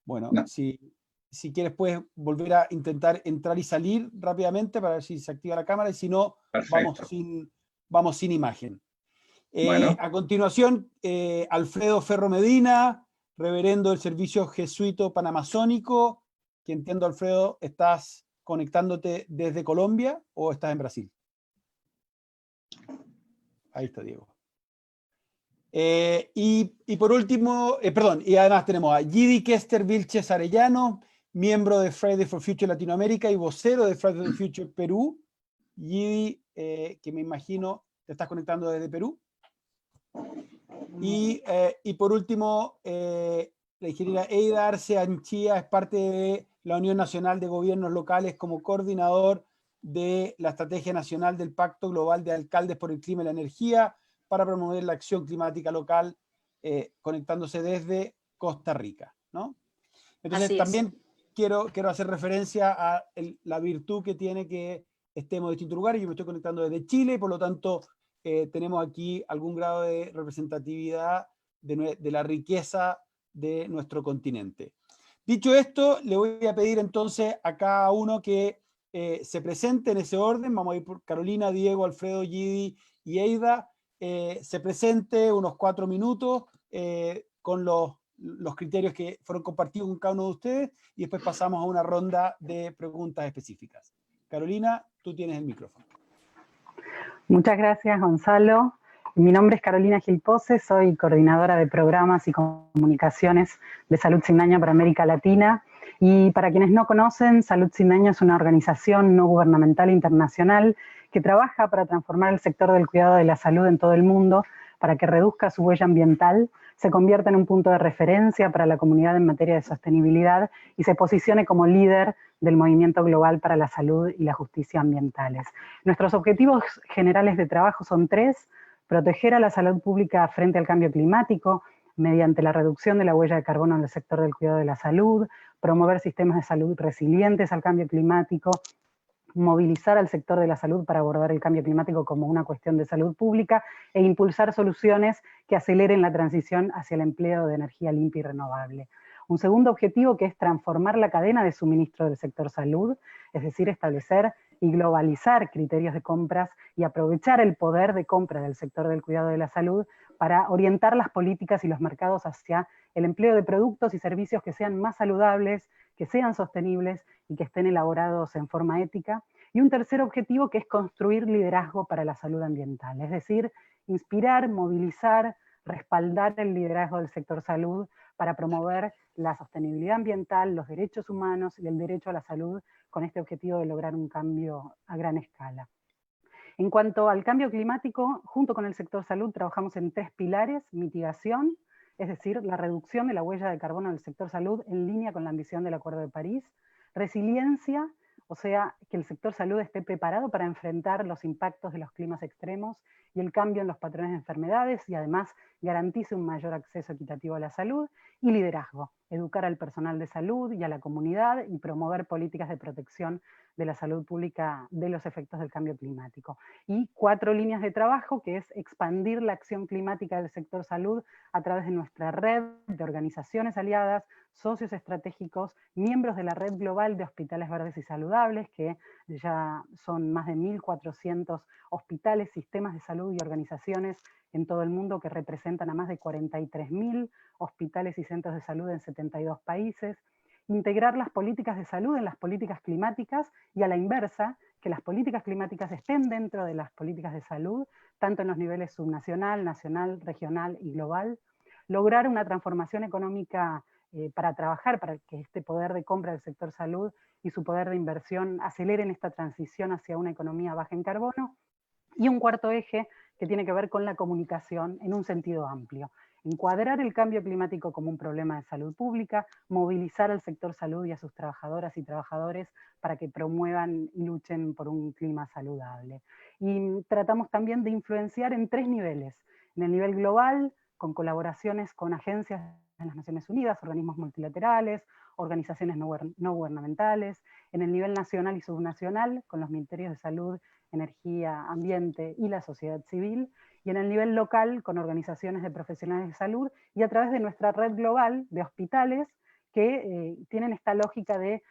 Speaker 6: Bueno,
Speaker 5: no.
Speaker 6: Si quieres puedes volver a intentar entrar y salir rápidamente para ver si se activa la cámara y si no, vamos sin imagen.
Speaker 5: Bueno.
Speaker 6: A continuación, Alfredo Ferro Medina, reverendo del Servicio Jesuito Panamazónico, que entiendo, Alfredo, ¿estás conectándote desde Colombia o estás en Brasil? Ahí está Diego. Y por último, y además tenemos a Gidi Kester Vilches Arellano, miembro de Friday for Future Latinoamérica y vocero de Friday for Future Perú. Gidi, que me imagino te estás conectando desde Perú. Y por último, la ingeniera Eida Arce Anchía es parte de la Unión Nacional de Gobiernos Locales como coordinador de la Estrategia Nacional del Pacto Global de Alcaldes por el Clima y la Energía para promover la acción climática local, conectándose desde Costa Rica, ¿no? Entonces también quiero hacer referencia a la virtud que tiene que estemos en distintos lugares. Yo me estoy conectando desde Chile y por lo tanto tenemos aquí algún grado de representatividad de la riqueza de nuestro continente. Dicho esto, le voy a pedir entonces a cada uno que se presente en ese orden. Vamos a ir por Carolina, Diego, Alfredo, Gidi y Eida. Se presente unos 4 minutos con los los criterios que fueron compartidos con cada uno de ustedes y después pasamos a una ronda de preguntas específicas. Carolina, tú tienes el micrófono.
Speaker 7: Muchas gracias, Gonzalo. Mi nombre es Carolina Gilpose, soy coordinadora de programas y comunicaciones de Salud Sin Daño para América Latina. Y para quienes no conocen, Salud Sin Daño es una organización no gubernamental internacional que trabaja para transformar el sector del cuidado de la salud en todo el mundo para que reduzca su huella ambiental, se convierta en un punto de referencia para la comunidad en materia de sostenibilidad y se posicione como líder del movimiento global para la salud y la justicia ambientales. Nuestros objetivos generales de trabajo son 3: proteger a la salud pública frente al cambio climático mediante la reducción de la huella de carbono en el sector del cuidado de la salud, promover sistemas de salud resilientes al cambio climático, movilizar al sector de la salud para abordar el cambio climático como una cuestión de salud pública e impulsar soluciones que aceleren la transición hacia el empleo de energía limpia y renovable. Un segundo objetivo que es transformar la cadena de suministro del sector salud, es decir, establecer y globalizar criterios de compras y aprovechar el poder de compra del sector del cuidado de la salud para orientar las políticas y los mercados hacia el empleo de productos y servicios que sean más saludables, que sean sostenibles y que estén elaborados en forma ética. Y un tercer objetivo que es construir liderazgo para la salud ambiental, es decir, inspirar, movilizar, respaldar el liderazgo del sector salud para promover la sostenibilidad ambiental, los derechos humanos y el derecho a la salud con este objetivo de lograr un cambio a gran escala. En cuanto al cambio climático, junto con el sector salud trabajamos en 3 pilares: mitigación, es decir, la reducción de la huella de carbono del sector salud en línea con la ambición del Acuerdo de París; resiliencia, o sea, que el sector salud esté preparado para enfrentar los impactos de los climas extremos y el cambio en los patrones de enfermedades y además garantice un mayor acceso equitativo a la salud; y liderazgo, educar al personal de salud y a la comunidad y promover políticas de protección de la salud pública de los efectos del cambio climático. Y 4 líneas de trabajo, que es expandir la acción climática del sector salud a través de nuestra red de organizaciones aliadas, socios estratégicos, miembros de la red global de hospitales verdes y saludables, que ya son más de 1.400 hospitales, sistemas de salud y organizaciones en todo el mundo que representan a más de 43.000 hospitales y centros de salud en 72 países. Integrar las políticas de salud en las políticas climáticas y a la inversa, que las políticas climáticas estén dentro de las políticas de salud, tanto en los niveles subnacional, nacional, regional y global. Lograr una transformación económica para trabajar para que este poder de compra del sector salud y su poder de inversión aceleren esta transición hacia una economía baja en carbono. Y un cuarto eje que tiene que ver con la comunicación en un sentido amplio. Encuadrar el cambio climático como un problema de salud pública, movilizar al sector salud y a sus trabajadoras y trabajadores para que promuevan y luchen por un clima saludable. Y tratamos también de influenciar en 3 niveles. En el nivel global, con colaboraciones con agencias de las Naciones Unidas, organismos multilaterales, organizaciones no gubernamentales; en el nivel nacional y subnacional, con los ministerios de salud, energía, ambiente y la sociedad civil; y en el nivel local con organizaciones de profesionales de salud y a través de nuestra red global de hospitales que tienen esta lógica de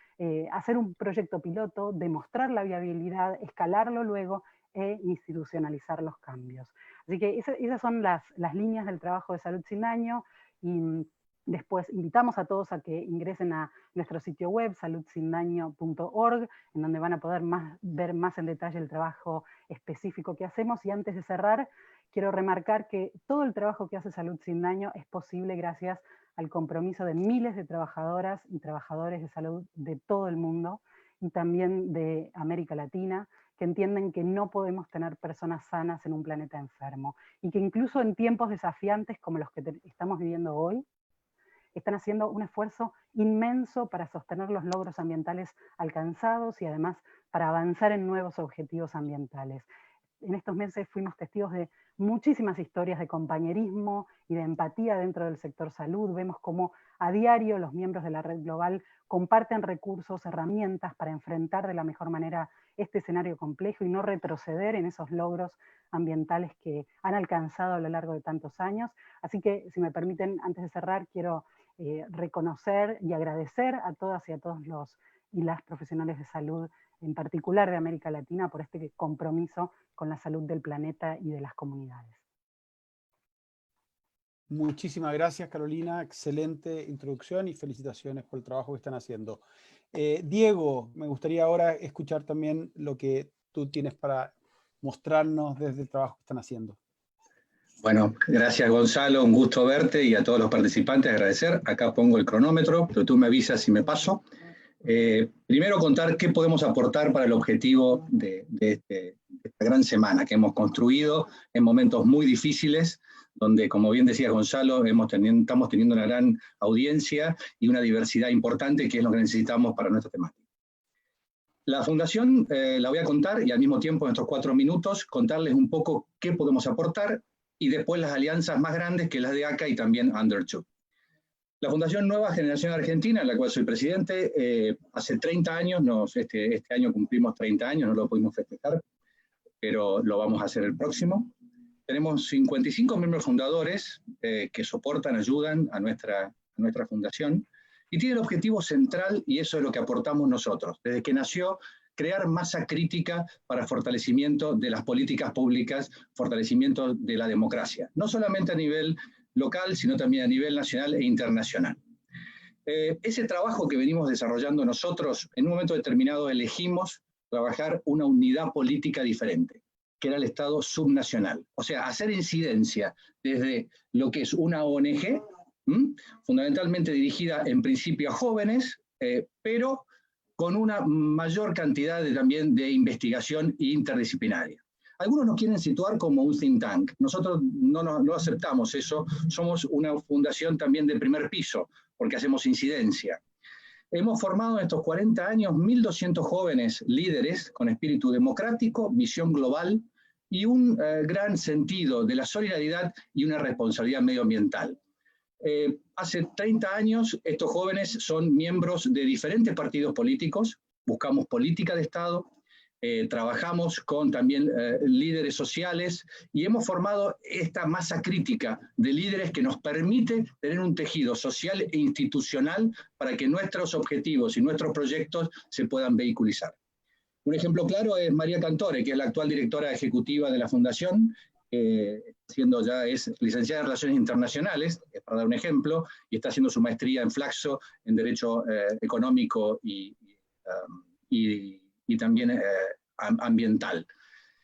Speaker 7: hacer un proyecto piloto, demostrar la viabilidad, escalarlo luego e institucionalizar los cambios. Así que esas son las líneas del trabajo de Salud Sin Daño, y después invitamos a todos a que ingresen a nuestro sitio web, saludsindaño.org, en donde van a poder ver más en detalle el trabajo específico que hacemos. Y antes de cerrar, quiero remarcar que todo el trabajo que hace Salud Sin Daño es posible gracias al compromiso de miles de trabajadoras y trabajadores de salud de todo el mundo, y también de América Latina, que entienden que no podemos tener personas sanas en un planeta enfermo, y que incluso en tiempos desafiantes como los que estamos viviendo hoy, están haciendo un esfuerzo inmenso para sostener los logros ambientales alcanzados y además para avanzar en nuevos objetivos ambientales. En estos meses fuimos testigos de muchísimas historias de compañerismo y de empatía dentro del sector salud. Vemos cómo a diario los miembros de la red global comparten recursos, herramientas para enfrentar de la mejor manera este escenario complejo y no retroceder en esos logros ambientales que han alcanzado a lo largo de tantos años. Así que, si me permiten, antes de cerrar, quiero reconocer y agradecer a todas y a todos los y las profesionales de salud, en particular de América Latina, por este compromiso con la salud del planeta y de las comunidades.
Speaker 6: Muchísimas gracias, Carolina. Excelente introducción y felicitaciones por el trabajo que están haciendo. Diego, me gustaría ahora escuchar también lo que tú tienes para mostrarnos desde el trabajo que están haciendo.
Speaker 5: Bueno, gracias Gonzalo, un gusto verte y a todos los participantes agradecer. Acá pongo el cronómetro, pero tú me avisas si me paso. Primero contar qué podemos aportar para el objetivo de esta gran semana que hemos construido en momentos muy difíciles, donde, como bien decía Gonzalo, estamos teniendo una gran audiencia y una diversidad importante, que es lo que necesitamos para nuestra temática. La fundación la voy a contar y al mismo tiempo en estos 4 minutos contarles un poco qué podemos aportar y después las alianzas más grandes que las de ACA y también Under2. La Fundación Nueva Generación Argentina, en la cual soy presidente, hace 30 años, este año cumplimos 30 años, no lo pudimos festejar, pero lo vamos a hacer el próximo. Tenemos 55 miembros fundadores que soportan, ayudan a nuestra fundación, y tiene el objetivo central, y eso es lo que aportamos nosotros, desde que nació, crear masa crítica para fortalecimiento de las políticas públicas, fortalecimiento de la democracia, no solamente a nivel local, sino también a nivel nacional e internacional. Ese trabajo que venimos desarrollando nosotros, en un momento determinado elegimos trabajar una unidad política diferente, que era el Estado subnacional. O sea, hacer incidencia desde lo que es una ONG, fundamentalmente dirigida en principio a jóvenes, pero con una mayor cantidad también de investigación interdisciplinaria. Algunos nos quieren situar como un think tank. Nosotros no aceptamos eso. Somos una fundación también de primer piso, porque hacemos incidencia. Hemos formado en estos 40 años 1.200 jóvenes líderes con espíritu democrático, visión global y un gran sentido de la solidaridad y una responsabilidad medioambiental. Hace 30 años estos jóvenes son miembros de diferentes partidos políticos, buscamos política de Estado, trabajamos con también líderes sociales y hemos formado esta masa crítica de líderes que nos permite tener un tejido social e institucional para que nuestros objetivos y nuestros proyectos se puedan vehiculizar. Un ejemplo claro es María Cantore, que es la actual directora ejecutiva de la Fundación, siendo ya es licenciada en Relaciones Internacionales, para dar un ejemplo, y está haciendo su maestría en Flaxo, en Derecho Económico y también ambiental.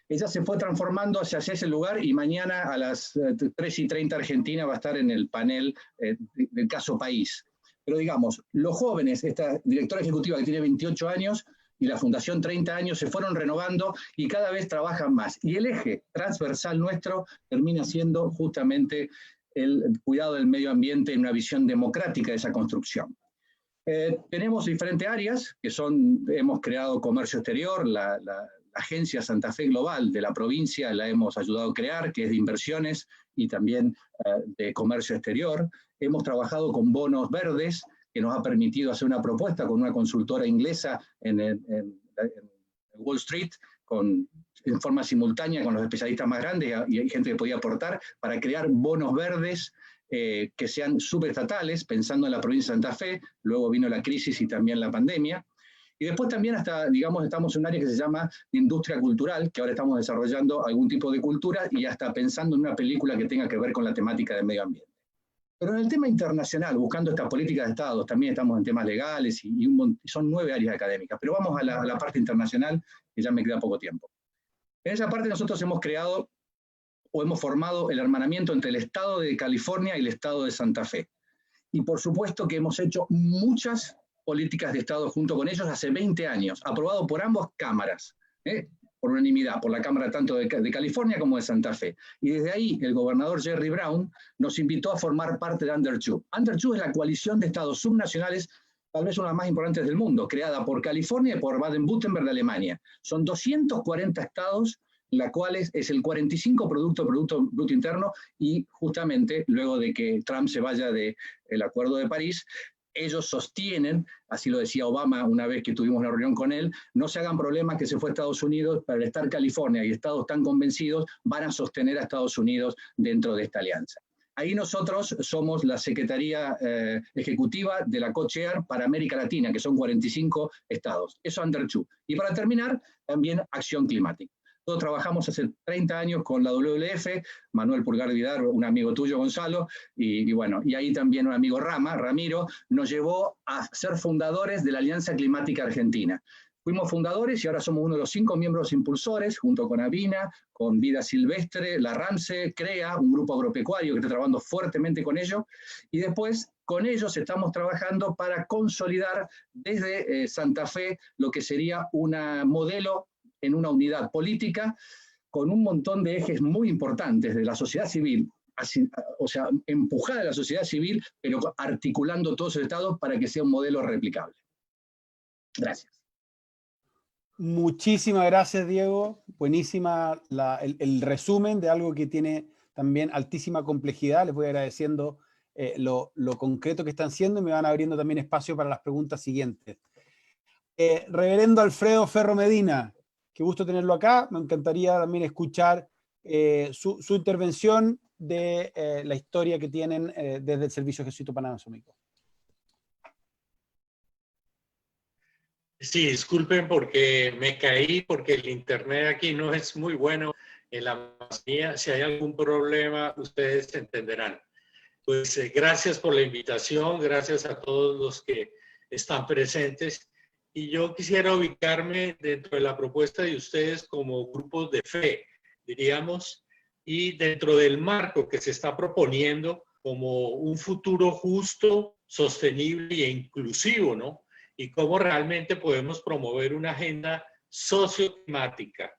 Speaker 5: Ella se fue transformando hacia ese lugar y mañana a las 3:30 Argentina va a estar en el panel del caso país. Pero digamos, los jóvenes, esta directora ejecutiva que tiene 28 años y la Fundación 30 años, se fueron renovando y cada vez trabajan más. Y el eje transversal nuestro termina siendo justamente el cuidado del medio ambiente en una visión democrática de esa construcción. Tenemos diferentes áreas que hemos creado comercio exterior, la Agencia Santa Fe Global de la provincia la hemos ayudado a crear, que es de inversiones y también de comercio exterior. Hemos trabajado con bonos verdes, que nos ha permitido hacer una propuesta con una consultora inglesa en Wall Street, en forma simultánea con los especialistas más grandes y hay gente que podía aportar para crear bonos verdes que sean subestatales, pensando en la provincia de Santa Fe. Luego vino la crisis y también la pandemia. Y después también digamos, estamos en un área que se llama industria cultural, que ahora estamos desarrollando algún tipo de cultura y hasta pensando en una película que tenga que ver con la temática del medio ambiente. Pero en el tema internacional, buscando estas políticas de Estado, también estamos en temas legales y son 9 áreas académicas. Pero vamos a la parte internacional, que ya me queda poco tiempo. En esa parte nosotros hemos creado o hemos formado el hermanamiento entre el Estado de California y el Estado de Santa Fe. Y por supuesto que hemos hecho muchas políticas de Estado junto con ellos hace 20 años, aprobado por ambas cámaras, por unanimidad, por la Cámara tanto de California como de Santa Fe. Y desde ahí el gobernador Jerry Brown nos invitó a formar parte de Under2. Under2 es la coalición de estados subnacionales, tal vez una de las más importantes del mundo, creada por California y por Baden-Württemberg de Alemania. Son 240 estados, la cual es el 45% Producto Bruto Interno, y justamente luego de que Trump se vaya del Acuerdo de París, ellos sostienen, así lo decía Obama una vez que tuvimos una reunión con él, no se hagan problemas que se fue a Estados Unidos, para estar California y estados tan convencidos van a sostener a Estados Unidos dentro de esta alianza. Ahí nosotros somos la Secretaría Ejecutiva de la Co-Chair para América Latina, que son 45 estados. Eso Under2. Y para terminar, también acción climática. Nosotros trabajamos hace 30 años con la WWF, Manuel Pulgar Vidal, un amigo tuyo, Gonzalo, y bueno, y ahí también un amigo Ramiro, nos llevó a ser fundadores de la Alianza Climática Argentina. Fuimos fundadores y ahora somos uno de los 5 miembros impulsores, junto con Avina, con Vida Silvestre, la RAMSE, CREA, un grupo agropecuario que está trabajando fuertemente con ellos, y después con ellos estamos trabajando para consolidar desde Santa Fe lo que sería un modelo en una unidad política con un montón de ejes muy importantes de la sociedad civil, o sea, empujada a la sociedad civil, pero articulando todos los estados para que sea un modelo replicable. Gracias.
Speaker 6: Muchísimas gracias, Diego. Buenísima el resumen de algo que tiene también altísima complejidad. Les voy agradeciendo lo concreto que están siendo y me van abriendo también espacio para las preguntas siguientes. Reverendo Alfredo Ferro Medina, qué gusto tenerlo acá. Me encantaría también escuchar su intervención de la historia que tienen desde el Servicio Jesuita Panamazónico.
Speaker 8: Sí, disculpen porque me caí, porque el internet aquí no es muy bueno en la Amazonía. Si hay algún problema, ustedes entenderán. Pues gracias por la invitación, gracias a todos los que están presentes. Y yo quisiera ubicarme dentro de la propuesta de ustedes como grupos de fe, diríamos, y dentro del marco que se está proponiendo como un futuro justo, sostenible e inclusivo, ¿no? Y cómo realmente podemos promover una agenda socioclimática.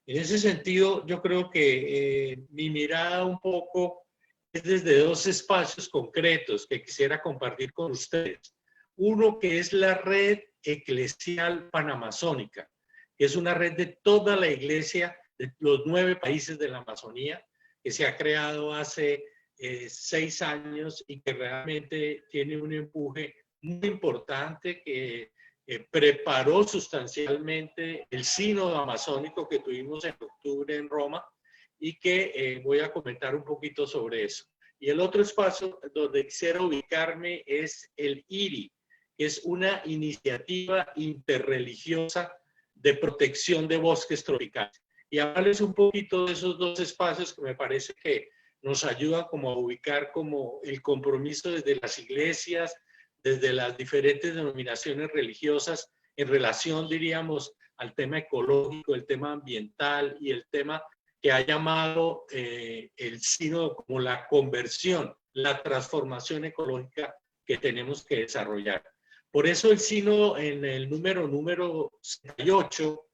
Speaker 8: En ese sentido, yo creo que mi mirada un poco es desde 2 espacios concretos que quisiera compartir con ustedes. Uno que es la Red Eclesial Panamazónica, que es una red de toda la iglesia de los 9 países de la Amazonía, que se ha creado hace 6 años y que realmente tiene un empuje muy importante que preparó sustancialmente el sínodo amazónico que tuvimos en octubre en Roma y que voy a comentar un poquito sobre eso. Y el otro espacio donde quisiera ubicarme es el IRI, que es una iniciativa interreligiosa de protección de bosques tropicales. Y hablarles un poquito de esos 2 espacios que me parece que nos ayudan como a ubicar como el compromiso desde las iglesias, desde las diferentes denominaciones religiosas en relación, diríamos, al tema ecológico, el tema ambiental y el tema que ha llamado el sínodo como la conversión, la transformación ecológica que tenemos que desarrollar. Por eso el sínodo en el número 68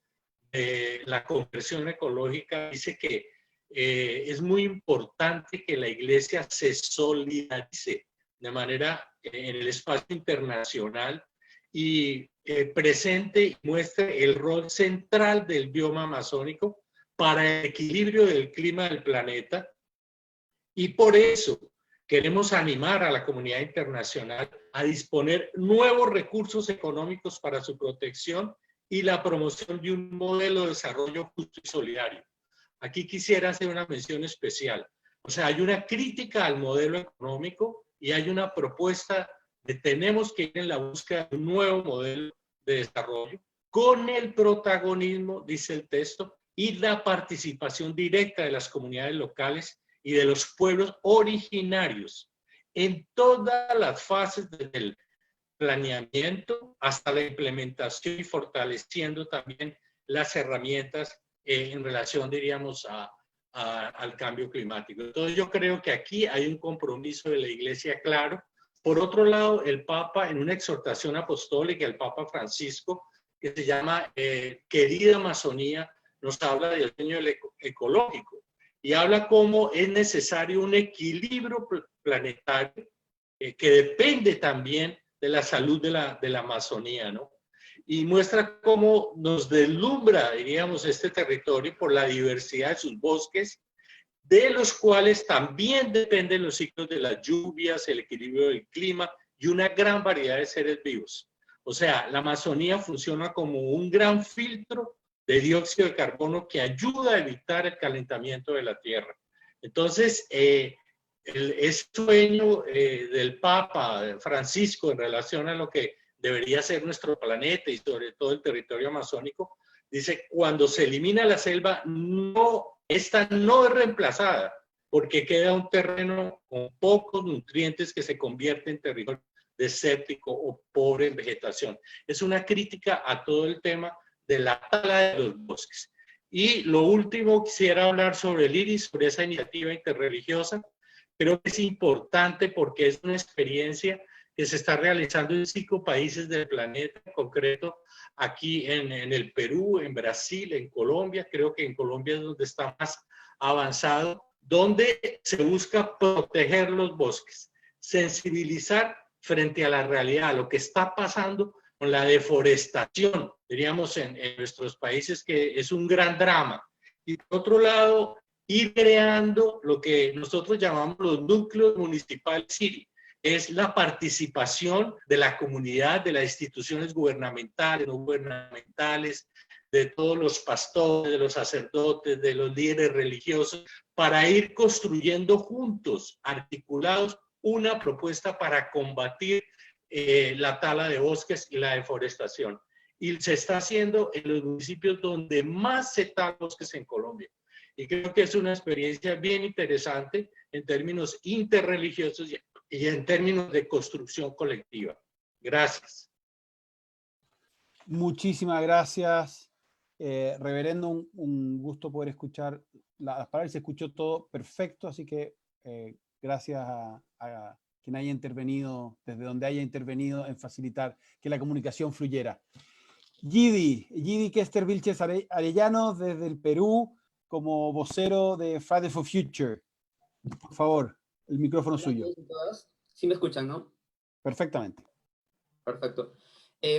Speaker 8: de la conversión ecológica dice que es muy importante que la iglesia se solidarice de manera en el espacio internacional y presente y muestre el rol central del bioma amazónico para el equilibrio del clima del planeta. Y por eso queremos animar a la comunidad internacional a disponer nuevos recursos económicos para su protección y la promoción de un modelo de desarrollo justo y solidario. Aquí quisiera hacer una mención especial. O sea, hay una crítica al modelo económico y hay una propuesta de tenemos que ir en la búsqueda de un nuevo modelo de desarrollo con el protagonismo, dice el texto, y la participación directa de las comunidades locales y de los pueblos originarios en todas las fases del planeamiento hasta la implementación y fortaleciendo también las herramientas en relación, diríamos, al cambio climático. Entonces yo creo que aquí hay un compromiso de la Iglesia claro. Por otro lado, el Papa, en una exhortación apostólica, el Papa Francisco, que se llama Querida Amazonía, nos habla del sueño ecológico y habla cómo es necesario un equilibrio planetario que depende también de la salud de la Amazonía, ¿no? Y muestra cómo nos deslumbra, diríamos, este territorio por la diversidad de sus bosques, de los cuales también dependen los ciclos de las lluvias, el equilibrio del clima y una gran variedad de seres vivos. O sea, la Amazonía funciona como un gran filtro de dióxido de carbono que ayuda a evitar el calentamiento de la Tierra. Entonces, el sueño del Papa Francisco en relación a lo que debería ser nuestro planeta y sobre todo el territorio amazónico, Dice, cuando se elimina la selva, esta no es reemplazada, porque queda un terreno con pocos nutrientes que se convierte en territorio desértico o pobre en vegetación. Es una crítica a todo el tema de la tala de los bosques. Y lo último, quisiera hablar sobre el IRI, sobre esa iniciativa interreligiosa. Creo que es importante porque es una experiencia que se está realizando en 5 países del planeta, en concreto aquí en el Perú, en Brasil, en Colombia. Creo que en Colombia es donde está más avanzado, donde se busca proteger los bosques, sensibilizar frente a la realidad, a lo que está pasando con la deforestación, diríamos en nuestros países, que es un gran drama. Y por otro lado, ir creando lo que nosotros llamamos los núcleos municipales CIRI, es la participación de la comunidad, de las instituciones gubernamentales, no gubernamentales, de todos los pastores, de los sacerdotes, de los líderes religiosos, para ir construyendo juntos, articulados, una propuesta para combatir la tala de bosques y la deforestación. Y se está haciendo en los municipios donde más se talan bosques en Colombia. Y creo que es una experiencia bien interesante en términos interreligiosos y en términos de construcción colectiva. Gracias.
Speaker 6: Muchísimas gracias, reverendo. Un gusto poder escuchar las palabras. Se escuchó todo perfecto, así que gracias a quien haya intervenido, desde donde haya intervenido, en facilitar que la comunicación fluyera. Gidi Kester Vilches Arellano, desde el Perú, como vocero de Friday for Future. Por favor, el micrófono suyo.
Speaker 9: Sí me escuchan, ¿no?
Speaker 6: Perfectamente.
Speaker 9: Perfecto.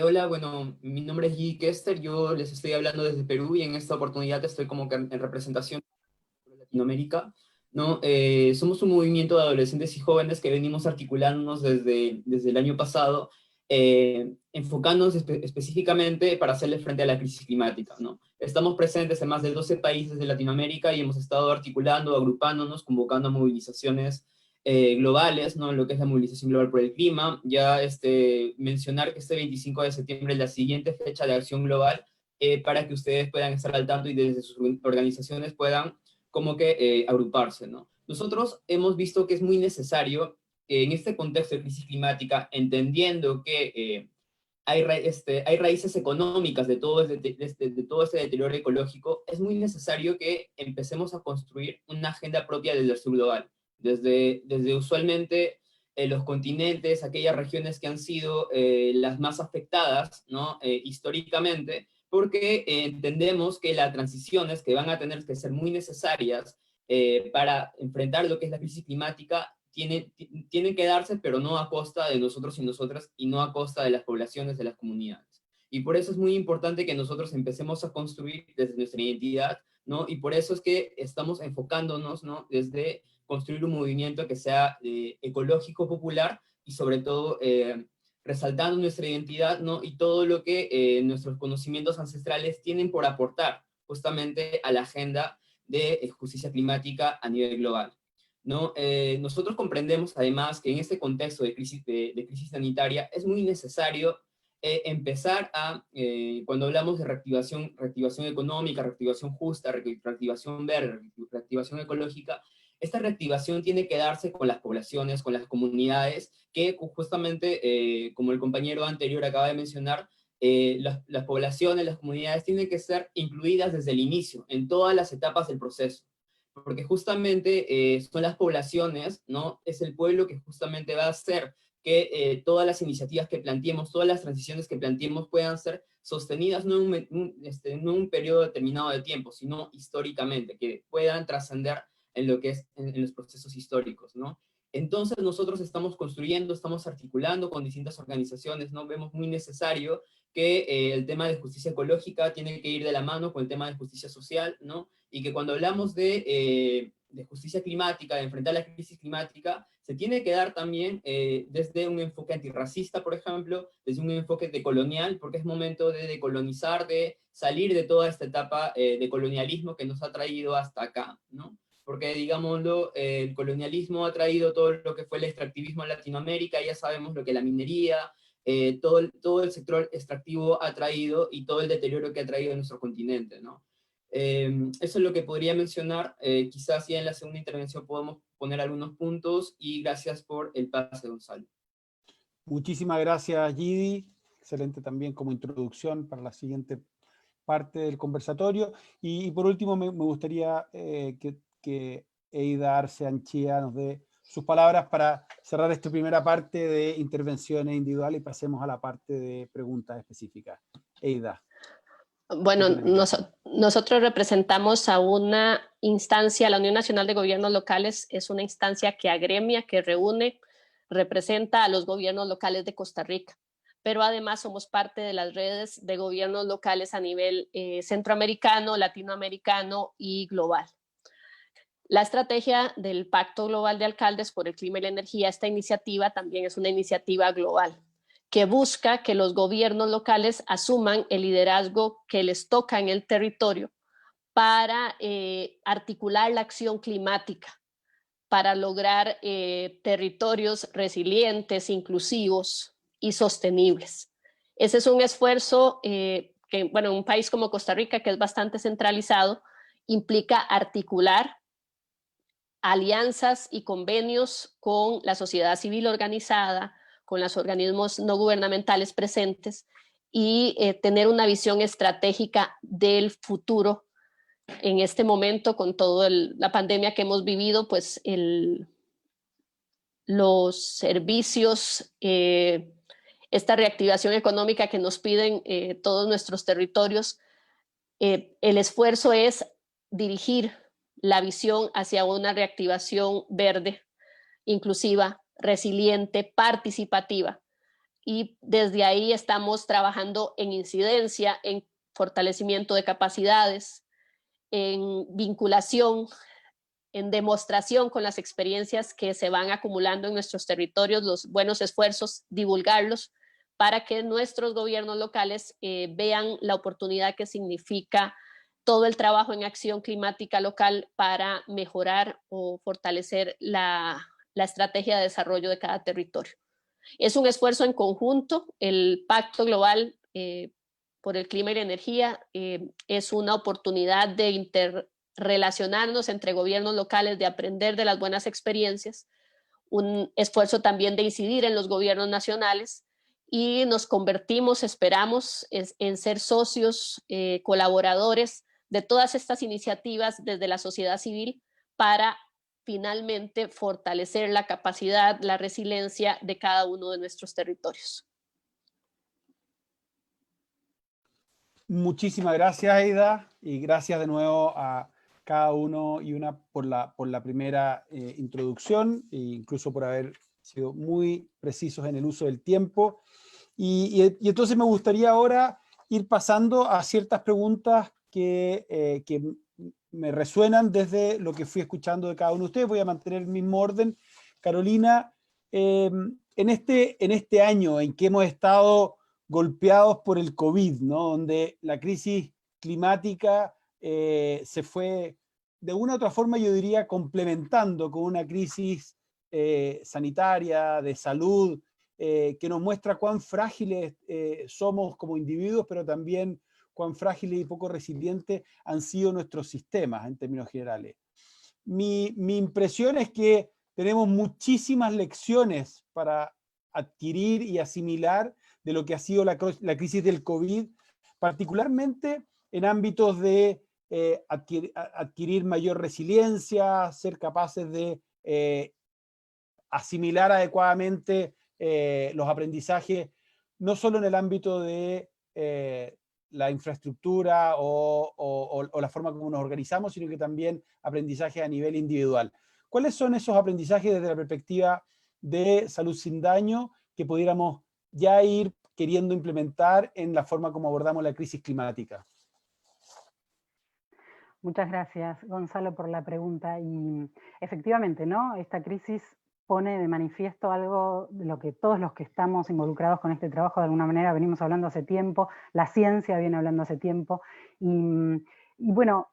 Speaker 9: Hola, bueno, mi nombre es Gidi Kester, yo les estoy hablando desde Perú y en esta oportunidad estoy como que en representación de Latinoamérica, ¿no? Somos un movimiento de adolescentes y jóvenes que venimos articulándonos desde el año pasado, enfocándonos específicamente para hacerle frente a la crisis climática, ¿no? Estamos presentes en más de 12 países de Latinoamérica y hemos estado articulando, agrupándonos, convocando globales, ¿no? Lo que es la movilización global por el clima. Ya mencionar que este 25 de septiembre es la siguiente fecha de acción global para que ustedes puedan estar al tanto y desde sus organizaciones puedan como que agruparse, ¿no? Nosotros hemos visto que es muy necesario en este contexto de crisis climática, entendiendo que hay raíces económicas de todo este deterioro ecológico, es muy necesario que empecemos a construir una agenda propia del sur global. Desde usualmente los continentes, aquellas regiones que han sido las más afectadas, ¿no? Históricamente, porque entendemos que las transiciones que van a tener que ser muy necesarias para enfrentar lo que es la crisis climática tienen que darse, pero no a costa de nosotros y nosotras, y no a costa de las poblaciones, de las comunidades. Y por eso es muy importante que nosotros empecemos a construir desde nuestra identidad, ¿no? Y por eso es que estamos enfocándonos, ¿no? Desde construir un movimiento que sea ecológico, popular, y sobre todo resaltando nuestra identidad, ¿no? Y todo lo que nuestros conocimientos ancestrales tienen por aportar justamente a la agenda de justicia climática a nivel global, ¿no? Nosotros comprendemos además que en este contexto de crisis sanitaria es muy necesario empezar cuando hablamos de reactivación económica, reactivación justa, reactivación verde, reactivación ecológica, esta reactivación tiene que darse con las poblaciones, con las comunidades, que justamente, como el compañero anterior acaba de mencionar, las poblaciones, las comunidades tienen que ser incluidas desde el inicio, en todas las etapas del proceso. Porque justamente son las poblaciones, ¿no? Es el pueblo que justamente va a hacer que todas las iniciativas que planteemos, todas las transiciones que planteemos puedan ser sostenidas no en un periodo determinado de tiempo, sino históricamente, que puedan trascender en lo que es en los procesos históricos, ¿no? Entonces nosotros estamos construyendo, estamos articulando con distintas organizaciones, ¿no? Vemos muy necesario que el tema de justicia ecológica tiene que ir de la mano con el tema de justicia social, ¿no? Y que cuando hablamos de justicia climática, de enfrentar la crisis climática, se tiene que dar también desde un enfoque antirracista, por ejemplo, desde un enfoque decolonial, porque es momento de decolonizar, de salir de toda esta etapa de colonialismo que nos ha traído hasta acá, ¿no? Porque, digámoslo, el colonialismo ha traído todo lo que fue el extractivismo en Latinoamérica, ya sabemos lo que la minería, todo el sector extractivo ha traído y todo el deterioro que ha traído en nuestro continente, ¿no? Eso es lo que podría mencionar. Quizás ya en la segunda intervención podemos poner algunos puntos, y gracias por el pase, Gonzalo.
Speaker 6: Muchísimas gracias, Gidi. Excelente también como introducción para la siguiente parte del conversatorio. Y por último, me gustaría que Eida Arce Anchía nos dé sus palabras para cerrar esta primera parte de intervenciones individuales y pasemos a la parte de preguntas específicas. Eida.
Speaker 10: Bueno, nosotros representamos a una instancia, la Unión Nacional de Gobiernos Locales es una instancia que agremia, que reúne, representa a los gobiernos locales de Costa Rica, pero además somos parte de las redes de gobiernos locales a nivel centroamericano, latinoamericano y global. La estrategia del Pacto Global de Alcaldes por el Clima y la Energía, esta iniciativa también es una iniciativa global que busca que los gobiernos locales asuman el liderazgo que les toca en el territorio para articular la acción climática, para lograr territorios resilientes, inclusivos y sostenibles. Ese es un esfuerzo que, bueno, en un país como Costa Rica, que es bastante centralizado, implica articular alianzas y convenios con la sociedad civil organizada, con los organismos no gubernamentales presentes y tener una visión estratégica del futuro. En este momento, con toda la pandemia que hemos vivido, pues los servicios, esta reactivación económica que nos piden todos nuestros territorios, el esfuerzo es dirigir la visión hacia una reactivación verde, inclusiva, resiliente, participativa. Y desde ahí estamos trabajando en incidencia, en fortalecimiento de capacidades, en vinculación, en demostración con las experiencias que se van acumulando en nuestros territorios, los buenos esfuerzos, divulgarlos para que nuestros gobiernos locales vean la oportunidad que significa todo el trabajo en acción climática local para mejorar o fortalecer la estrategia de desarrollo de cada territorio. Es un esfuerzo en conjunto. El Pacto Global por el Clima y la Energía es una oportunidad de interrelacionarnos entre gobiernos locales, de aprender de las buenas experiencias, un esfuerzo también de incidir en los gobiernos nacionales, y nos convertimos, esperamos, en ser socios, colaboradores de todas estas iniciativas desde la sociedad civil para finalmente fortalecer la capacidad, la resiliencia de cada uno de nuestros territorios.
Speaker 6: Muchísimas gracias, Aida, y gracias de nuevo a cada uno y una por la primera introducción, e incluso por haber sido muy precisos en el uso del tiempo. Y entonces me gustaría ahora ir pasando a ciertas preguntas que me resuenan desde lo que fui escuchando de cada uno de ustedes. Voy a mantener el mismo orden. Carolina, en este año en que hemos estado golpeados por el COVID, ¿no? Donde la crisis climática se fue, de una u otra forma, yo diría, complementando con una crisis sanitaria, de salud, que nos muestra cuán frágiles somos como individuos, pero también cuán frágiles y poco resilientes han sido nuestros sistemas en términos generales. Mi impresión es que tenemos muchísimas lecciones para adquirir y asimilar de lo que ha sido la crisis del COVID, particularmente en ámbitos de adquirir mayor resiliencia, ser capaces de asimilar adecuadamente los aprendizajes, no solo en el ámbito de la infraestructura o la forma como nos organizamos, sino que también aprendizajes a nivel individual. ¿Cuáles son esos aprendizajes desde la perspectiva de Salud Sin Daño que pudiéramos ya ir queriendo implementar en la forma como abordamos la crisis climática?
Speaker 7: Muchas gracias, Gonzalo, por la pregunta. Y efectivamente, ¿no? Esta crisis pone de manifiesto algo de lo que todos los que estamos involucrados con este trabajo de alguna manera venimos hablando hace tiempo, la ciencia viene hablando hace tiempo, y bueno,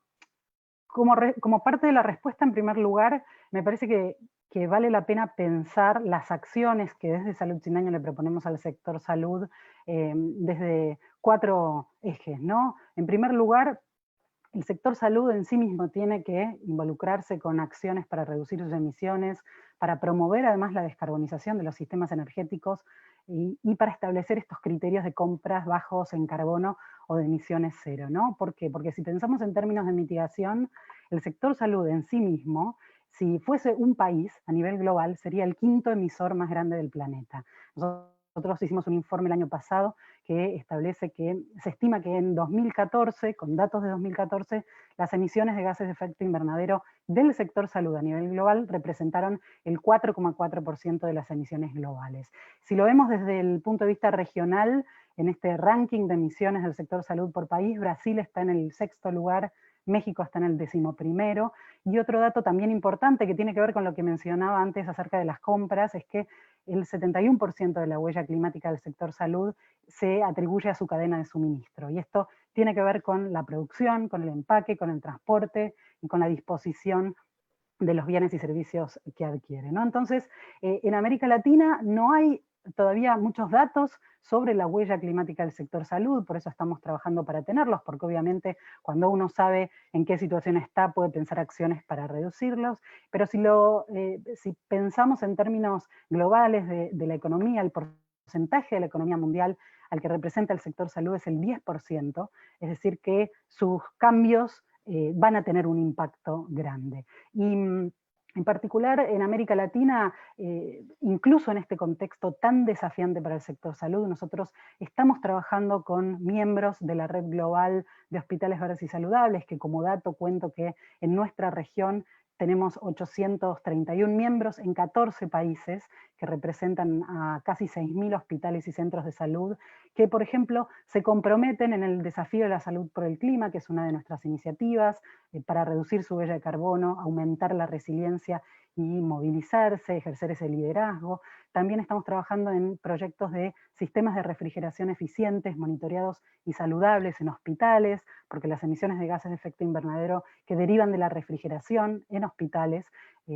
Speaker 7: como parte de la respuesta, en primer lugar, me parece que vale la pena pensar las acciones que desde Salud Sin Daño le proponemos al sector salud desde 4 ejes, ¿no? En primer lugar, el sector salud en sí mismo tiene que involucrarse con acciones para reducir sus emisiones, para promover además la descarbonización de los sistemas energéticos y para establecer estos criterios de compras bajos en carbono o de emisiones cero, ¿no? ¿Por qué? Porque si pensamos en términos de mitigación, el sector salud en sí mismo, si fuese un país a nivel global, sería el 5º emisor más grande del planeta. Nosotros hicimos un informe el año pasado que establece que se estima que en 2014, con datos de 2014, las emisiones de gases de efecto invernadero del sector salud a nivel global representaron el 4,4% de las emisiones globales. Si lo vemos desde el punto de vista regional, en este ranking de emisiones del sector salud por país, Brasil está en el 6º lugar, México está en el 11º, y otro dato también importante que tiene que ver con lo que mencionaba antes acerca de las compras, es que el 71% de la huella climática del sector salud se atribuye a su cadena de suministro, y esto tiene que ver con la producción, con el empaque, con el transporte y con la disposición de los bienes y servicios que adquiere, ¿no? Entonces, en América Latina no hay todavía muchos datos sobre la huella climática del sector salud, por eso estamos trabajando para tenerlos, porque obviamente cuando uno sabe en qué situación está, puede pensar acciones para reducirlos, pero si pensamos en términos globales de la economía, el porcentaje de la economía mundial al que representa el sector salud es el 10%, es decir que sus cambios van a tener un impacto grande. Y en particular en América Latina, incluso en este contexto tan desafiante para el sector salud, nosotros estamos trabajando con miembros de la Red Global de Hospitales Verdes y Saludables, que como dato cuento que en nuestra región tenemos 831 miembros en 14 países que representan a casi 6.000 hospitales y centros de salud, que por ejemplo se comprometen en el desafío de la salud por el clima, que es una de nuestras iniciativas, para reducir su huella de carbono, aumentar la resiliencia y movilizarse, ejercer ese liderazgo. También estamos trabajando en proyectos de sistemas de refrigeración eficientes, monitoreados y saludables en hospitales, porque las emisiones de gases de efecto invernadero que derivan de la refrigeración en hospitales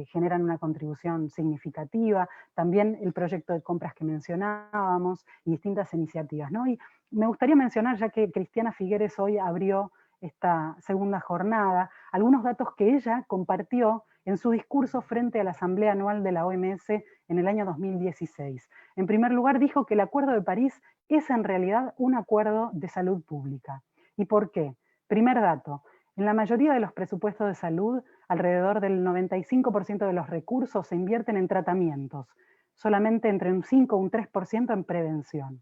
Speaker 7: generan una contribución significativa. También el proyecto de compras que mencionábamos y distintas iniciativas, ¿no? Y me gustaría mencionar, ya que Cristiana Figueres hoy abrió esta segunda jornada, algunos datos que ella compartió en su discurso frente a la Asamblea Anual de la OMS en el año 2016. En primer lugar, dijo que el Acuerdo de París es en realidad un acuerdo de salud pública. ¿Y por qué? Primer dato, en la mayoría de los presupuestos de salud, alrededor del 95% de los recursos se invierten en tratamientos, solamente entre un 5 y un 3% en prevención.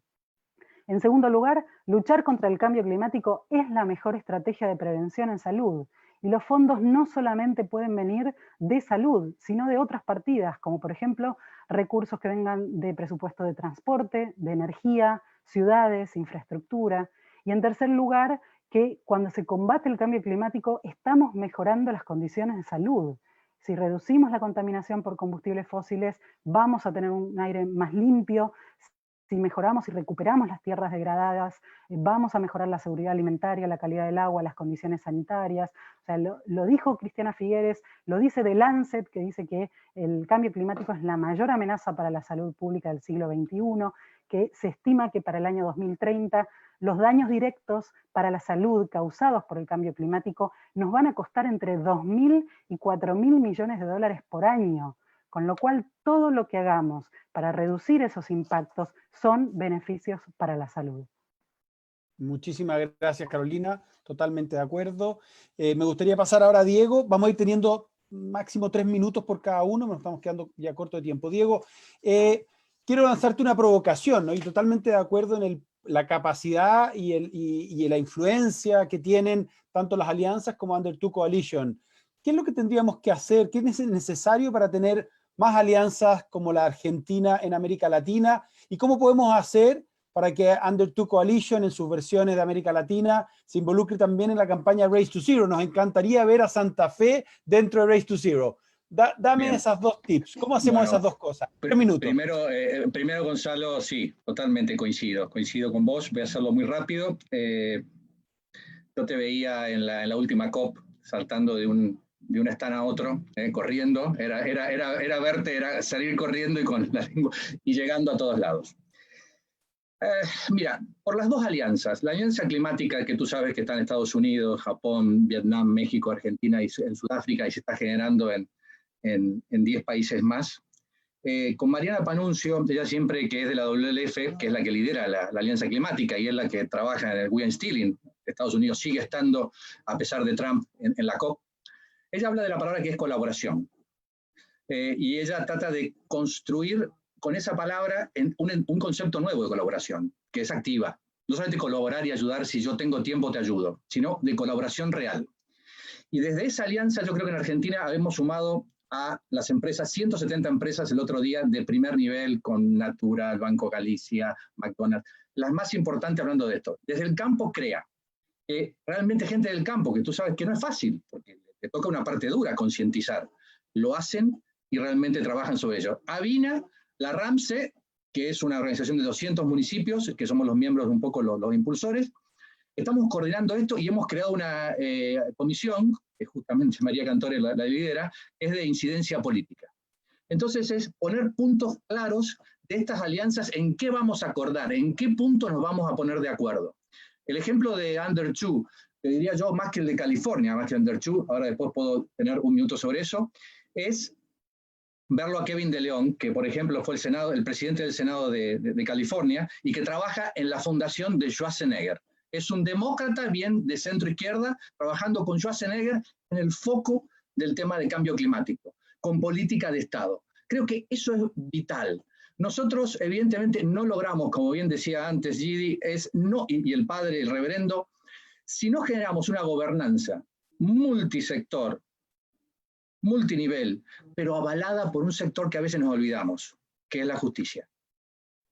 Speaker 7: En segundo lugar, luchar contra el cambio climático es la mejor estrategia de prevención en salud. Y los fondos no solamente pueden venir de salud, sino de otras partidas, como por ejemplo recursos que vengan de presupuesto de transporte, de energía, ciudades, infraestructura. Y en tercer lugar, que cuando se combate el cambio climático estamos mejorando las condiciones de salud. Si reducimos la contaminación por combustibles fósiles, vamos a tener un aire más limpio. Si mejoramos y recuperamos las tierras degradadas, vamos a mejorar la seguridad alimentaria, la calidad del agua, las condiciones sanitarias. O sea, lo dijo Cristiana Figueres, lo dice The Lancet, que dice que el cambio climático es la mayor amenaza para la salud pública del siglo XXI, que se estima que para el año 2030 los daños directos para la salud causados por el cambio climático nos van a costar entre 2.000 y 4.000 millones de dólares por año. Con lo cual, todo lo que hagamos para reducir esos impactos son beneficios para la salud.
Speaker 6: Muchísimas gracias, Carolina. Totalmente de acuerdo. Me gustaría pasar ahora a Diego. Vamos a ir teniendo máximo 3 minutos por cada uno. Nos estamos quedando ya corto de tiempo. Diego, quiero lanzarte una provocación, ¿no? Y totalmente de acuerdo en la capacidad y la influencia que tienen tanto las alianzas como Under Two Coalition. ¿Qué es lo que tendríamos que hacer? ¿Qué es necesario para tener más alianzas como la Argentina en América Latina? ¿Y cómo podemos hacer para que Under Two Coalition en sus versiones de América Latina se involucre también en la campaña Race to Zero? Nos encantaría ver a Santa Fe dentro de Race to Zero. Dame esas 2 tips. ¿Cómo hacemos esas 2 cosas? 3 minutos.
Speaker 5: Primero, Gonzalo, sí, totalmente coincido con vos. Voy a hacerlo muy rápido. Yo te veía en la última COP saltando de un stand a otro, corriendo, era verte, era salir corriendo y con la lengua y llegando a todos lados. Mira, por las dos alianzas, la alianza climática que tú sabes que está en Estados Unidos, Japón, Vietnam, México, Argentina y en Sudáfrica y se está generando en 10 países más. Con Mariana Panunzio, ella siempre que es de la WLF, que es la que lidera la alianza climática y es la que trabaja en el We Are Stealing, Estados Unidos sigue estando, a pesar de Trump, en la COP, ella habla de la palabra que es colaboración. Y ella trata de construir con esa palabra un concepto nuevo de colaboración, que es activa. No solamente colaborar y ayudar, si yo tengo tiempo te ayudo, sino de colaboración real. Y desde esa alianza yo creo que en Argentina hemos sumado a las empresas, 170 empresas el otro día de primer nivel con Natura, Banco Galicia, McDonald's, las más importantes hablando de esto. Desde el campo crea. Realmente gente del campo, que tú sabes que no es fácil, porque te toca una parte dura, concientizar. Lo hacen y realmente trabajan sobre ello. Avina, la RAMSE, que es una organización de 200 municipios, que somos los miembros, un poco los impulsores, estamos coordinando esto y hemos creado una comisión, que justamente María Cantore la lidera, es de incidencia política. Entonces es poner puntos claros de estas alianzas, en qué vamos a acordar, en qué punto nos vamos a poner de acuerdo. El ejemplo de Under 2, te diría yo más que el de California, más que Under 2, ahora después puedo tener un minuto sobre eso, es verlo a Kevin de León, que por ejemplo fue el presidente del Senado de California y que trabaja en la fundación de Schwarzenegger. Es un demócrata bien de centro izquierda, trabajando con Schwarzenegger en el foco del tema de cambio climático, con política de Estado. Creo que eso es vital. Nosotros evidentemente no logramos, como bien decía antes Gidi, y el padre, el reverendo, si no generamos una gobernanza multisector, multinivel, pero avalada por un sector que a veces nos olvidamos, que es la justicia.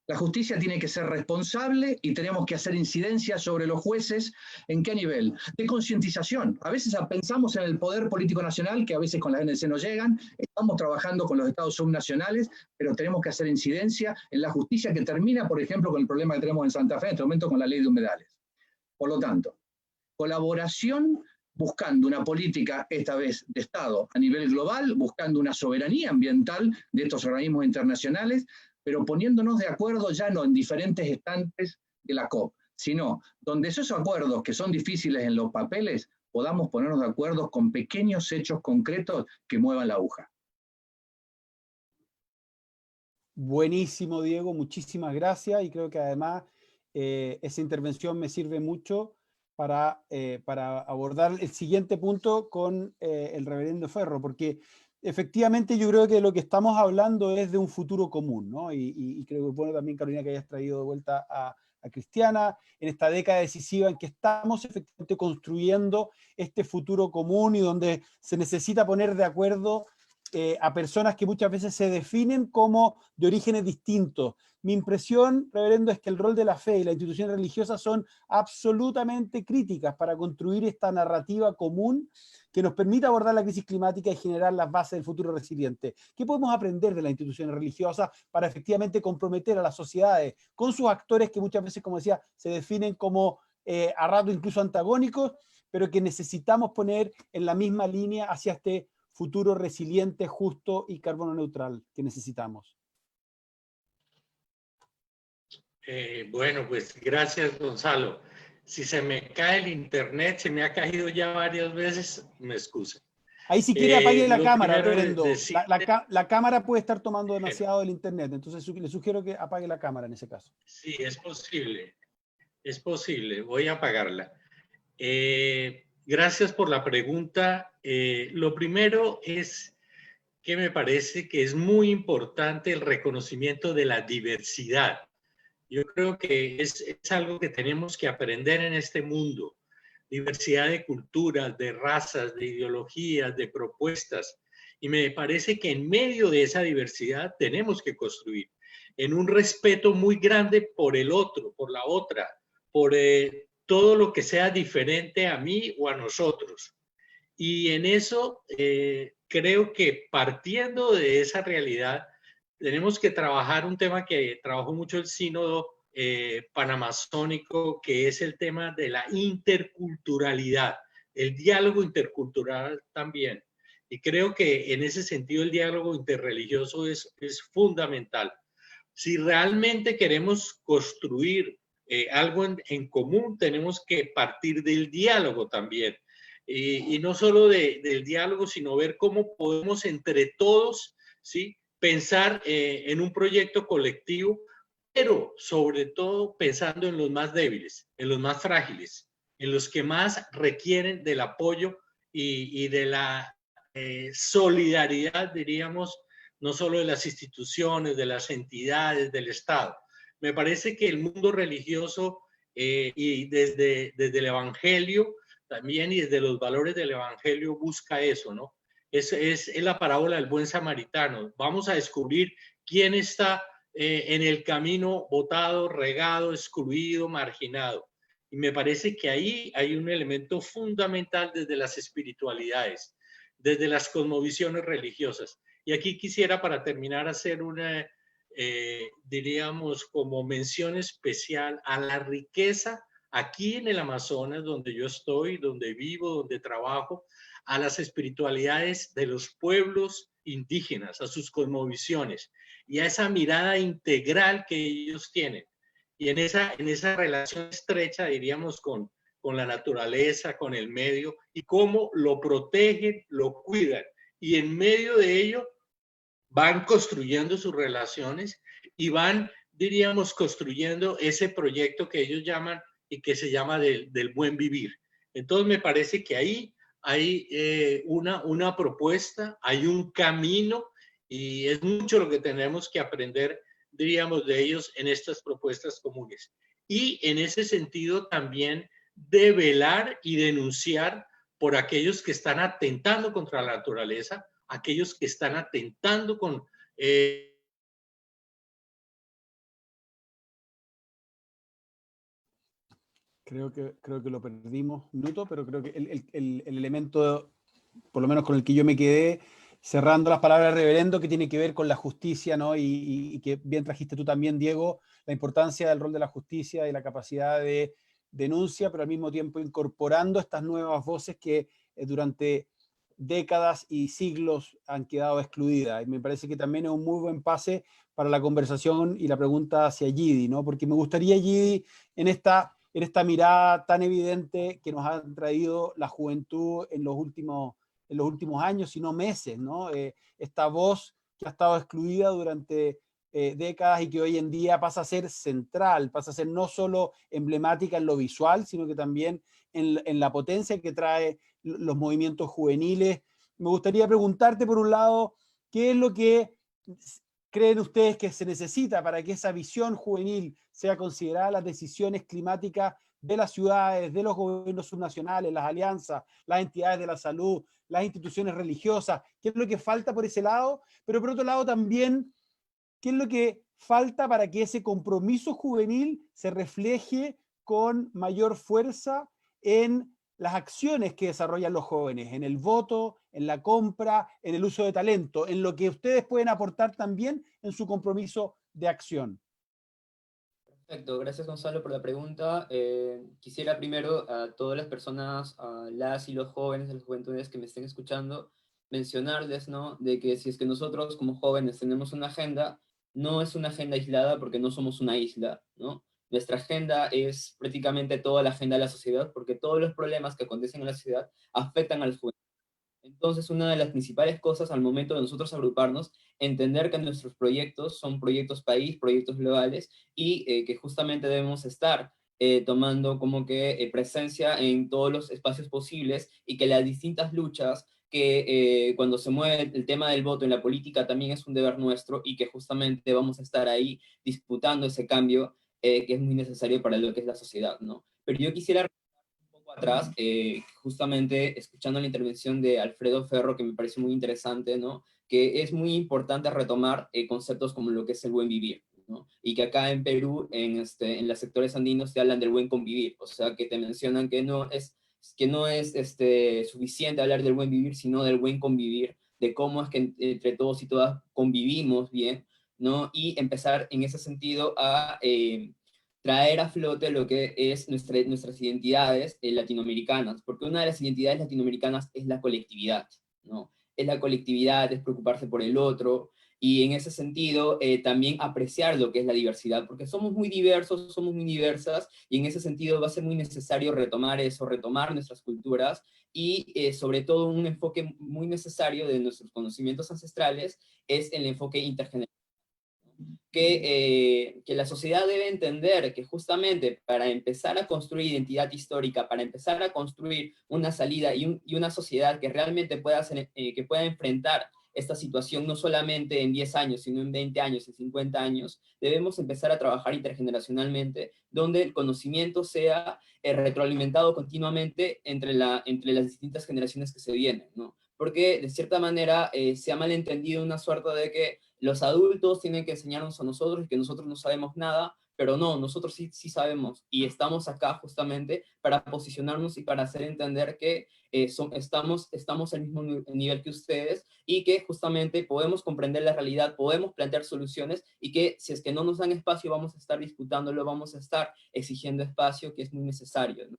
Speaker 5: La justicia tiene que ser responsable y tenemos que hacer incidencia sobre los jueces. ¿En qué nivel? De concientización. A veces pensamos en el poder político nacional, que a veces con la ANC no llegan. Estamos trabajando con los estados subnacionales, pero tenemos que hacer incidencia en la justicia que termina, por ejemplo, con el problema que tenemos en Santa Fe en este momento con la ley de humedales. Por lo tanto, colaboración buscando una política, esta vez de Estado a nivel global, buscando una soberanía ambiental de estos organismos internacionales, pero poniéndonos de acuerdo ya no en diferentes estantes de la COP, sino donde esos acuerdos que son difíciles en los papeles, podamos ponernos de acuerdo con pequeños hechos concretos que muevan la aguja.
Speaker 6: Buenísimo, Diego, muchísimas gracias y creo que además esa intervención me sirve mucho para abordar el siguiente punto con el reverendo Ferro, porque efectivamente yo creo que lo que estamos hablando es de un futuro común, ¿no? Y creo que es bueno también, Carolina, que hayas traído de vuelta a Cristiana en esta década decisiva en que estamos efectivamente construyendo este futuro común y donde se necesita poner de acuerdo a personas que muchas veces se definen como de orígenes distintos. Mi impresión, reverendo, es que el rol de la fe y las instituciones religiosas son absolutamente críticas para construir esta narrativa común que nos permita abordar la crisis climática y generar las bases del futuro resiliente. ¿Qué podemos aprender de las instituciones religiosas para efectivamente comprometer a las sociedades con sus actores que muchas veces, como decía, se definen como a rato incluso antagónicos, pero que necesitamos poner en la misma línea hacia este futuro resiliente, justo y carbono neutral que necesitamos?
Speaker 8: Bueno, pues gracias, Gonzalo. Si se me cae el internet, se me ha caído ya varias veces, me excusa.
Speaker 6: Ahí si quiere apague la cámara, reverendo.
Speaker 8: Decirte...
Speaker 6: La cámara puede estar tomando demasiado del internet, entonces le sugiero que apague la cámara en ese caso.
Speaker 8: Sí, es posible, voy a apagarla. Gracias por la pregunta. Lo primero es que me parece que es muy importante el reconocimiento de la diversidad. Yo creo que es algo que tenemos que aprender en este mundo. Diversidad de culturas, de razas, de ideologías, de propuestas. Y me parece que en medio de esa diversidad tenemos que construir en un respeto muy grande por el otro, por la otra, por todo lo que sea diferente a mí o a nosotros. Y en eso creo que partiendo de esa realidad, tenemos que trabajar un tema que trabajó mucho el sínodo panamazónico, que es el tema de la interculturalidad, el diálogo intercultural también. Y creo que en ese sentido el diálogo interreligioso es fundamental. Si realmente queremos construir algo en común, tenemos que partir del diálogo también. Y no solo del diálogo, sino ver cómo podemos entre todos, ¿sí?, pensar en un proyecto colectivo, pero sobre todo pensando en los más débiles, en los más frágiles, en los que más requieren del apoyo y de la solidaridad, diríamos, no solo de las instituciones, de las entidades, del Estado. Me parece que el mundo religioso y desde el Evangelio también y desde los valores del Evangelio busca eso, ¿no? Es la parábola del buen samaritano. Vamos a descubrir quién está en el camino botado, regado, excluido, marginado. Y me parece que ahí hay un elemento fundamental desde las espiritualidades, desde las cosmovisiones religiosas. Y aquí quisiera, para terminar, hacer una, diríamos, como mención especial a la riqueza aquí en el Amazonas, donde yo estoy, donde vivo, donde trabajo, a las espiritualidades de los pueblos indígenas, a sus cosmovisiones y a esa mirada integral que ellos tienen. Y en esa relación estrecha, diríamos, con la naturaleza, con el medio, y cómo lo protegen, lo cuidan. Y en medio de ello van construyendo sus relaciones y van, diríamos, construyendo ese proyecto que ellos llaman y que se llama del buen vivir. Entonces me parece que ahí hay una propuesta, hay un camino y es mucho lo que tenemos que aprender, diríamos, de ellos en estas propuestas comunes. Y en ese sentido también de velar y denunciar por aquellos que están atentando contra la naturaleza, aquellos que están atentando con...
Speaker 6: Creo que lo perdimos un minuto, pero creo que el elemento, por lo menos con el que yo me quedé, cerrando las palabras de reverendo, que tiene que ver con la justicia, ¿no? Y que bien trajiste tú también, Diego, la importancia del rol de la justicia y la capacidad de denuncia, pero al mismo tiempo incorporando estas nuevas voces que durante décadas y siglos han quedado excluidas. Y me parece que también es un muy buen pase para la conversación y la pregunta hacia Yidi, ¿no? Porque me gustaría, Yidi, en esta mirada tan evidente que nos ha traído la juventud en los últimos años, si no meses, ¿no? Esta voz que ha estado excluida durante décadas y que hoy en día pasa a ser central, pasa a ser no solo emblemática en lo visual, sino que también en la potencia que trae los movimientos juveniles. Me gustaría preguntarte, por un lado, ¿qué es lo que creen ustedes que se necesita para que esa visión juvenil sea considerada las decisiones climáticas de las ciudades, de los gobiernos subnacionales, las alianzas, las entidades de la salud, las instituciones religiosas? ¿Qué es lo que falta por ese lado? Pero por otro lado también, ¿qué es lo que falta para que ese compromiso juvenil se refleje con mayor fuerza en las acciones que desarrollan los jóvenes, en el voto, en la compra, en el uso de talento, en lo que ustedes pueden aportar también en su compromiso de acción?
Speaker 9: Perfecto, gracias Gonzalo por la pregunta. Quisiera primero a todas las personas, a las y los jóvenes de las juventudes que me estén escuchando, mencionarles, ¿no?, de que si es que nosotros como jóvenes tenemos una agenda, no es una agenda aislada porque no somos una isla, ¿no? Nuestra agenda es prácticamente toda la agenda de la sociedad, porque todos los problemas que acontecen en la sociedad afectan a los jóvenes. Entonces, una de las principales cosas al momento de nosotros agruparnos, entender que nuestros proyectos son proyectos país, proyectos globales, y que justamente debemos estar tomando como que presencia en todos los espacios posibles, y que las distintas luchas que cuando se mueve el tema del voto en la política también es un deber nuestro, y que justamente vamos a estar ahí disputando ese cambio que es muy necesario para lo que es la sociedad, ¿no? Pero yo quisiera atrás, justamente escuchando la intervención de Alfredo Ferro, que me parece muy interesante, ¿no?, que es muy importante retomar conceptos como lo que es el buen vivir, ¿no? Y que acá en Perú, en los sectores andinos, te hablan del buen convivir, o sea, que te mencionan que no es suficiente hablar del buen vivir, sino del buen convivir, de cómo es que entre todos y todas convivimos bien, ¿no? Y empezar en ese sentido a traer a flote lo que es nuestras identidades latinoamericanas, porque una de las identidades latinoamericanas es la colectividad, ¿no? Es la colectividad, es preocuparse por el otro, y en ese sentido también apreciar lo que es la diversidad, porque somos muy diversos, somos muy diversas, y en ese sentido va a ser muy necesario retomar eso, retomar nuestras culturas, y sobre todo un enfoque muy necesario de nuestros conocimientos ancestrales es el enfoque intergeneracional. Que la sociedad debe entender que justamente para empezar a construir identidad histórica, para empezar a construir una salida y una sociedad que realmente que pueda enfrentar esta situación no solamente en 10 años, sino en 20 años, en 50 años, debemos empezar a trabajar intergeneracionalmente, donde el conocimiento sea retroalimentado continuamente entre las distintas generaciones que se vienen, ¿no? Porque de cierta manera se ha malentendido una suerte de que los adultos tienen que enseñarnos a nosotros y que nosotros no sabemos nada, pero no, nosotros sí sabemos, y estamos acá justamente para posicionarnos y para hacer entender que estamos al mismo nivel que ustedes, y que justamente podemos comprender la realidad, podemos plantear soluciones, y que si es que no nos dan espacio vamos a estar disputándolo, vamos a estar exigiendo espacio, que es muy necesario, ¿no?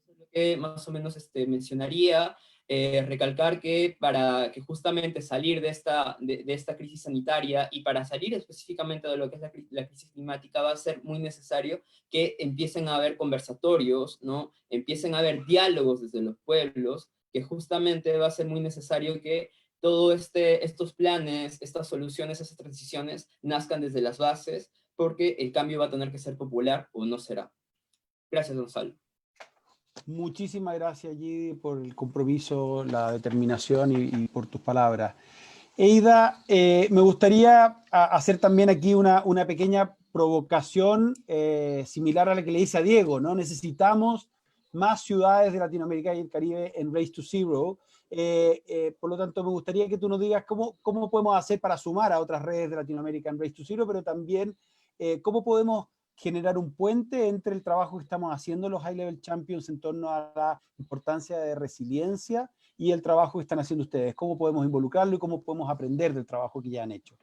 Speaker 9: Eso es lo que más o menos mencionaría. Recalcar que para que justamente salir de esta crisis sanitaria, y para salir específicamente de lo que es la crisis climática, va a ser muy necesario que empiecen a haber conversatorios, ¿no? Empiecen a haber diálogos desde los pueblos, que justamente va a ser muy necesario que todos estos planes, estas soluciones, estas transiciones nazcan desde las bases, porque el cambio va a tener que ser popular o no será. Gracias, Gonzalo.
Speaker 6: Muchísimas gracias, Gidi, por el compromiso, la determinación y por tus palabras. Eida, me gustaría hacer también aquí una pequeña provocación similar a la que le hice a Diego, ¿no? Necesitamos más ciudades de Latinoamérica y el Caribe en Race to Zero. Por lo tanto, me gustaría que tú nos digas cómo podemos hacer para sumar a otras redes de Latinoamérica en Race to Zero, pero también cómo podemos generar un puente entre el trabajo que estamos haciendo los High Level Champions en torno a la importancia de resiliencia y el trabajo que están haciendo ustedes. ¿Cómo podemos involucrarlo y cómo podemos aprender del trabajo que ya han hecho?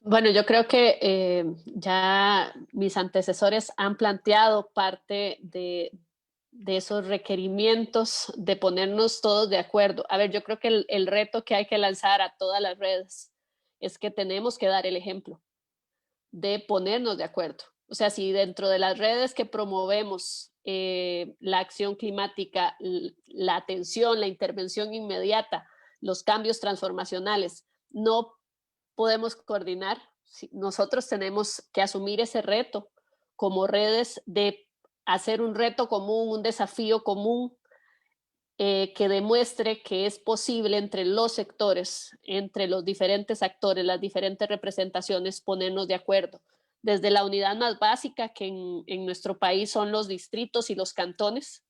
Speaker 10: Bueno, yo creo que ya mis antecesores han planteado parte de esos requerimientos de ponernos todos de acuerdo. A ver, yo creo que el reto que hay que lanzar a todas las redes es que tenemos que dar el ejemplo de ponernos de acuerdo. O sea, si dentro de las redes que promovemos la acción climática, la atención, la intervención inmediata, los cambios transformacionales, no podemos coordinar, nosotros tenemos que asumir ese reto como redes de hacer un reto común, un desafío común que demuestre que es posible entre los sectores, entre los diferentes actores, las diferentes representaciones, ponernos de acuerdo. Desde la unidad más básica, que en nuestro país son los distritos y los cantones,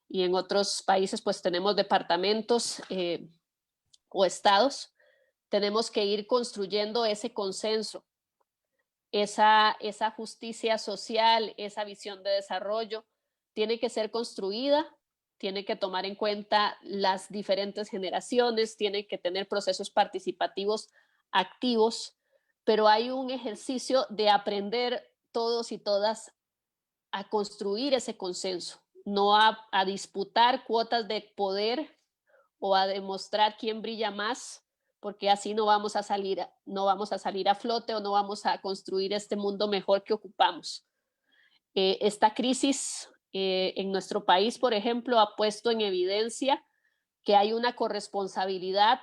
Speaker 10: y en otros países pues tenemos departamentos o estados, tenemos que ir construyendo ese consenso, esa justicia social, esa visión de desarrollo, tiene que ser construida, tiene que tomar en cuenta las diferentes generaciones, tiene que tener procesos participativos activos, pero hay un ejercicio de aprender todos y todas a construir ese consenso, no a disputar cuotas de poder o a demostrar quién brilla más, porque así no vamos a salir a flote o no vamos a construir este mundo mejor que ocupamos. Esta crisis en nuestro país, por ejemplo, ha puesto en evidencia que hay una corresponsabilidad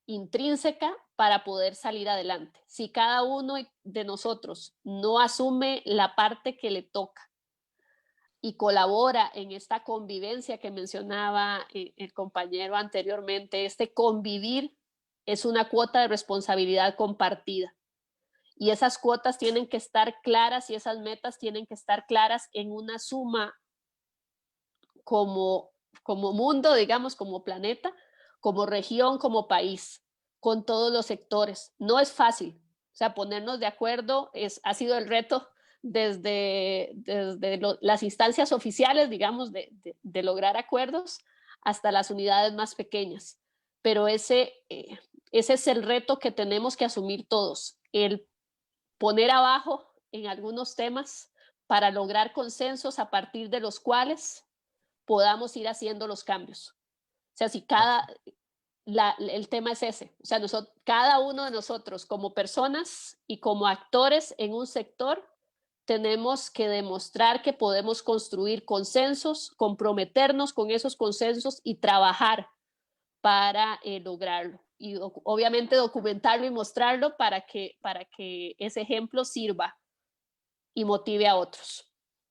Speaker 10: intrínseca para poder salir adelante. Si cada uno de nosotros no asume la parte que le toca y colabora en esta convivencia que mencionaba el compañero anteriormente, este convivir es una cuota de responsabilidad compartida. Y esas cuotas tienen que estar claras y esas metas tienen que estar claras en una suma como mundo, digamos, como planeta, como región, como país, con todos los sectores. No es fácil, o sea, ponernos de acuerdo ha sido el reto desde las instancias oficiales, digamos, de lograr acuerdos hasta las unidades más pequeñas. Pero ese es el reto que tenemos que asumir todos, el poner abajo en algunos temas para lograr consensos a partir de los cuales podamos ir haciendo los cambios. O sea, si el tema es ese, o sea, cada uno de nosotros como personas y como actores en un sector tenemos que demostrar que podemos construir consensos, comprometernos con esos consensos y trabajar para lograrlo. Y obviamente documentarlo y mostrarlo para que ese ejemplo sirva y motive a otros.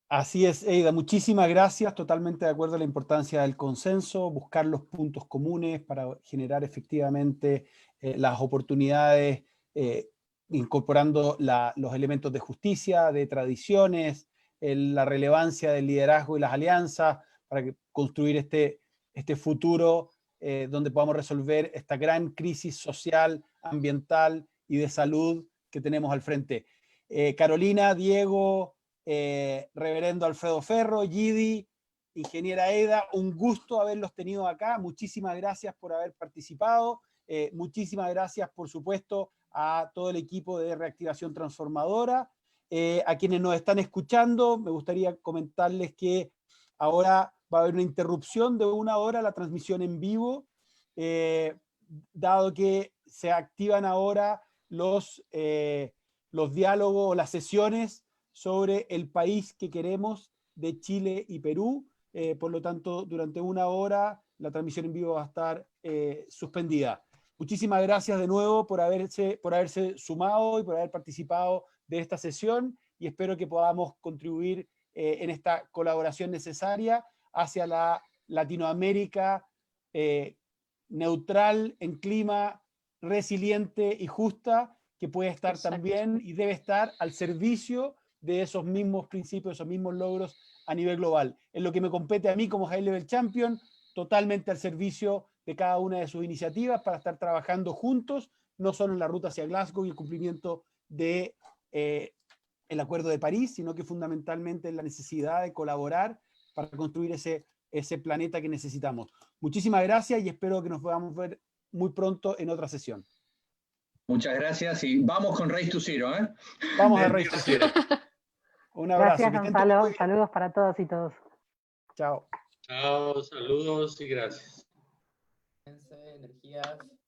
Speaker 6: Así es, Eida, muchísimas gracias, totalmente de acuerdo a la importancia del consenso, buscar los puntos comunes para generar efectivamente las oportunidades, incorporando los elementos de justicia, de tradiciones, la relevancia del liderazgo y las alianzas, para construir este futuro donde podamos resolver esta gran crisis social, ambiental y de salud que tenemos al frente. Carolina, Diego, reverendo Alfredo Ferro, Gidi, ingeniera Eida, un gusto haberlos tenido acá, muchísimas gracias por haber participado, muchísimas gracias por supuesto a todo el equipo de Reactivación Transformadora, a quienes nos están escuchando, me gustaría comentarles que ahora va a haber una interrupción de 1 hora la transmisión en vivo, dado que se activan ahora los diálogos o las sesiones sobre el país que queremos de Chile y Perú. Por lo tanto, durante 1 hora la transmisión en vivo va a estar suspendida. Muchísimas gracias de nuevo por haberse sumado y por haber participado de esta sesión y espero que podamos contribuir en esta colaboración necesaria hacia la Latinoamérica neutral en clima, resiliente y justa, que puede estar también y debe estar al servicio de esos mismos principios, esos mismos logros a nivel global. En lo que me compete a mí como High Level Champion, totalmente al servicio de cada una de sus iniciativas para estar trabajando juntos, no solo en la ruta hacia Glasgow y el cumplimiento de el Acuerdo de París, sino que fundamentalmente en la necesidad de colaborar para construir ese planeta que necesitamos. Muchísimas gracias y espero que nos podamos ver muy pronto en otra sesión.
Speaker 5: Muchas gracias y vamos con Race to Zero, ¿eh?
Speaker 6: Vamos a Race to Zero. Un abrazo.
Speaker 7: Gracias, Gonzalo. Saludos para todos y todos.
Speaker 6: Chao.
Speaker 8: Chao, saludos y gracias.
Speaker 9: Energías.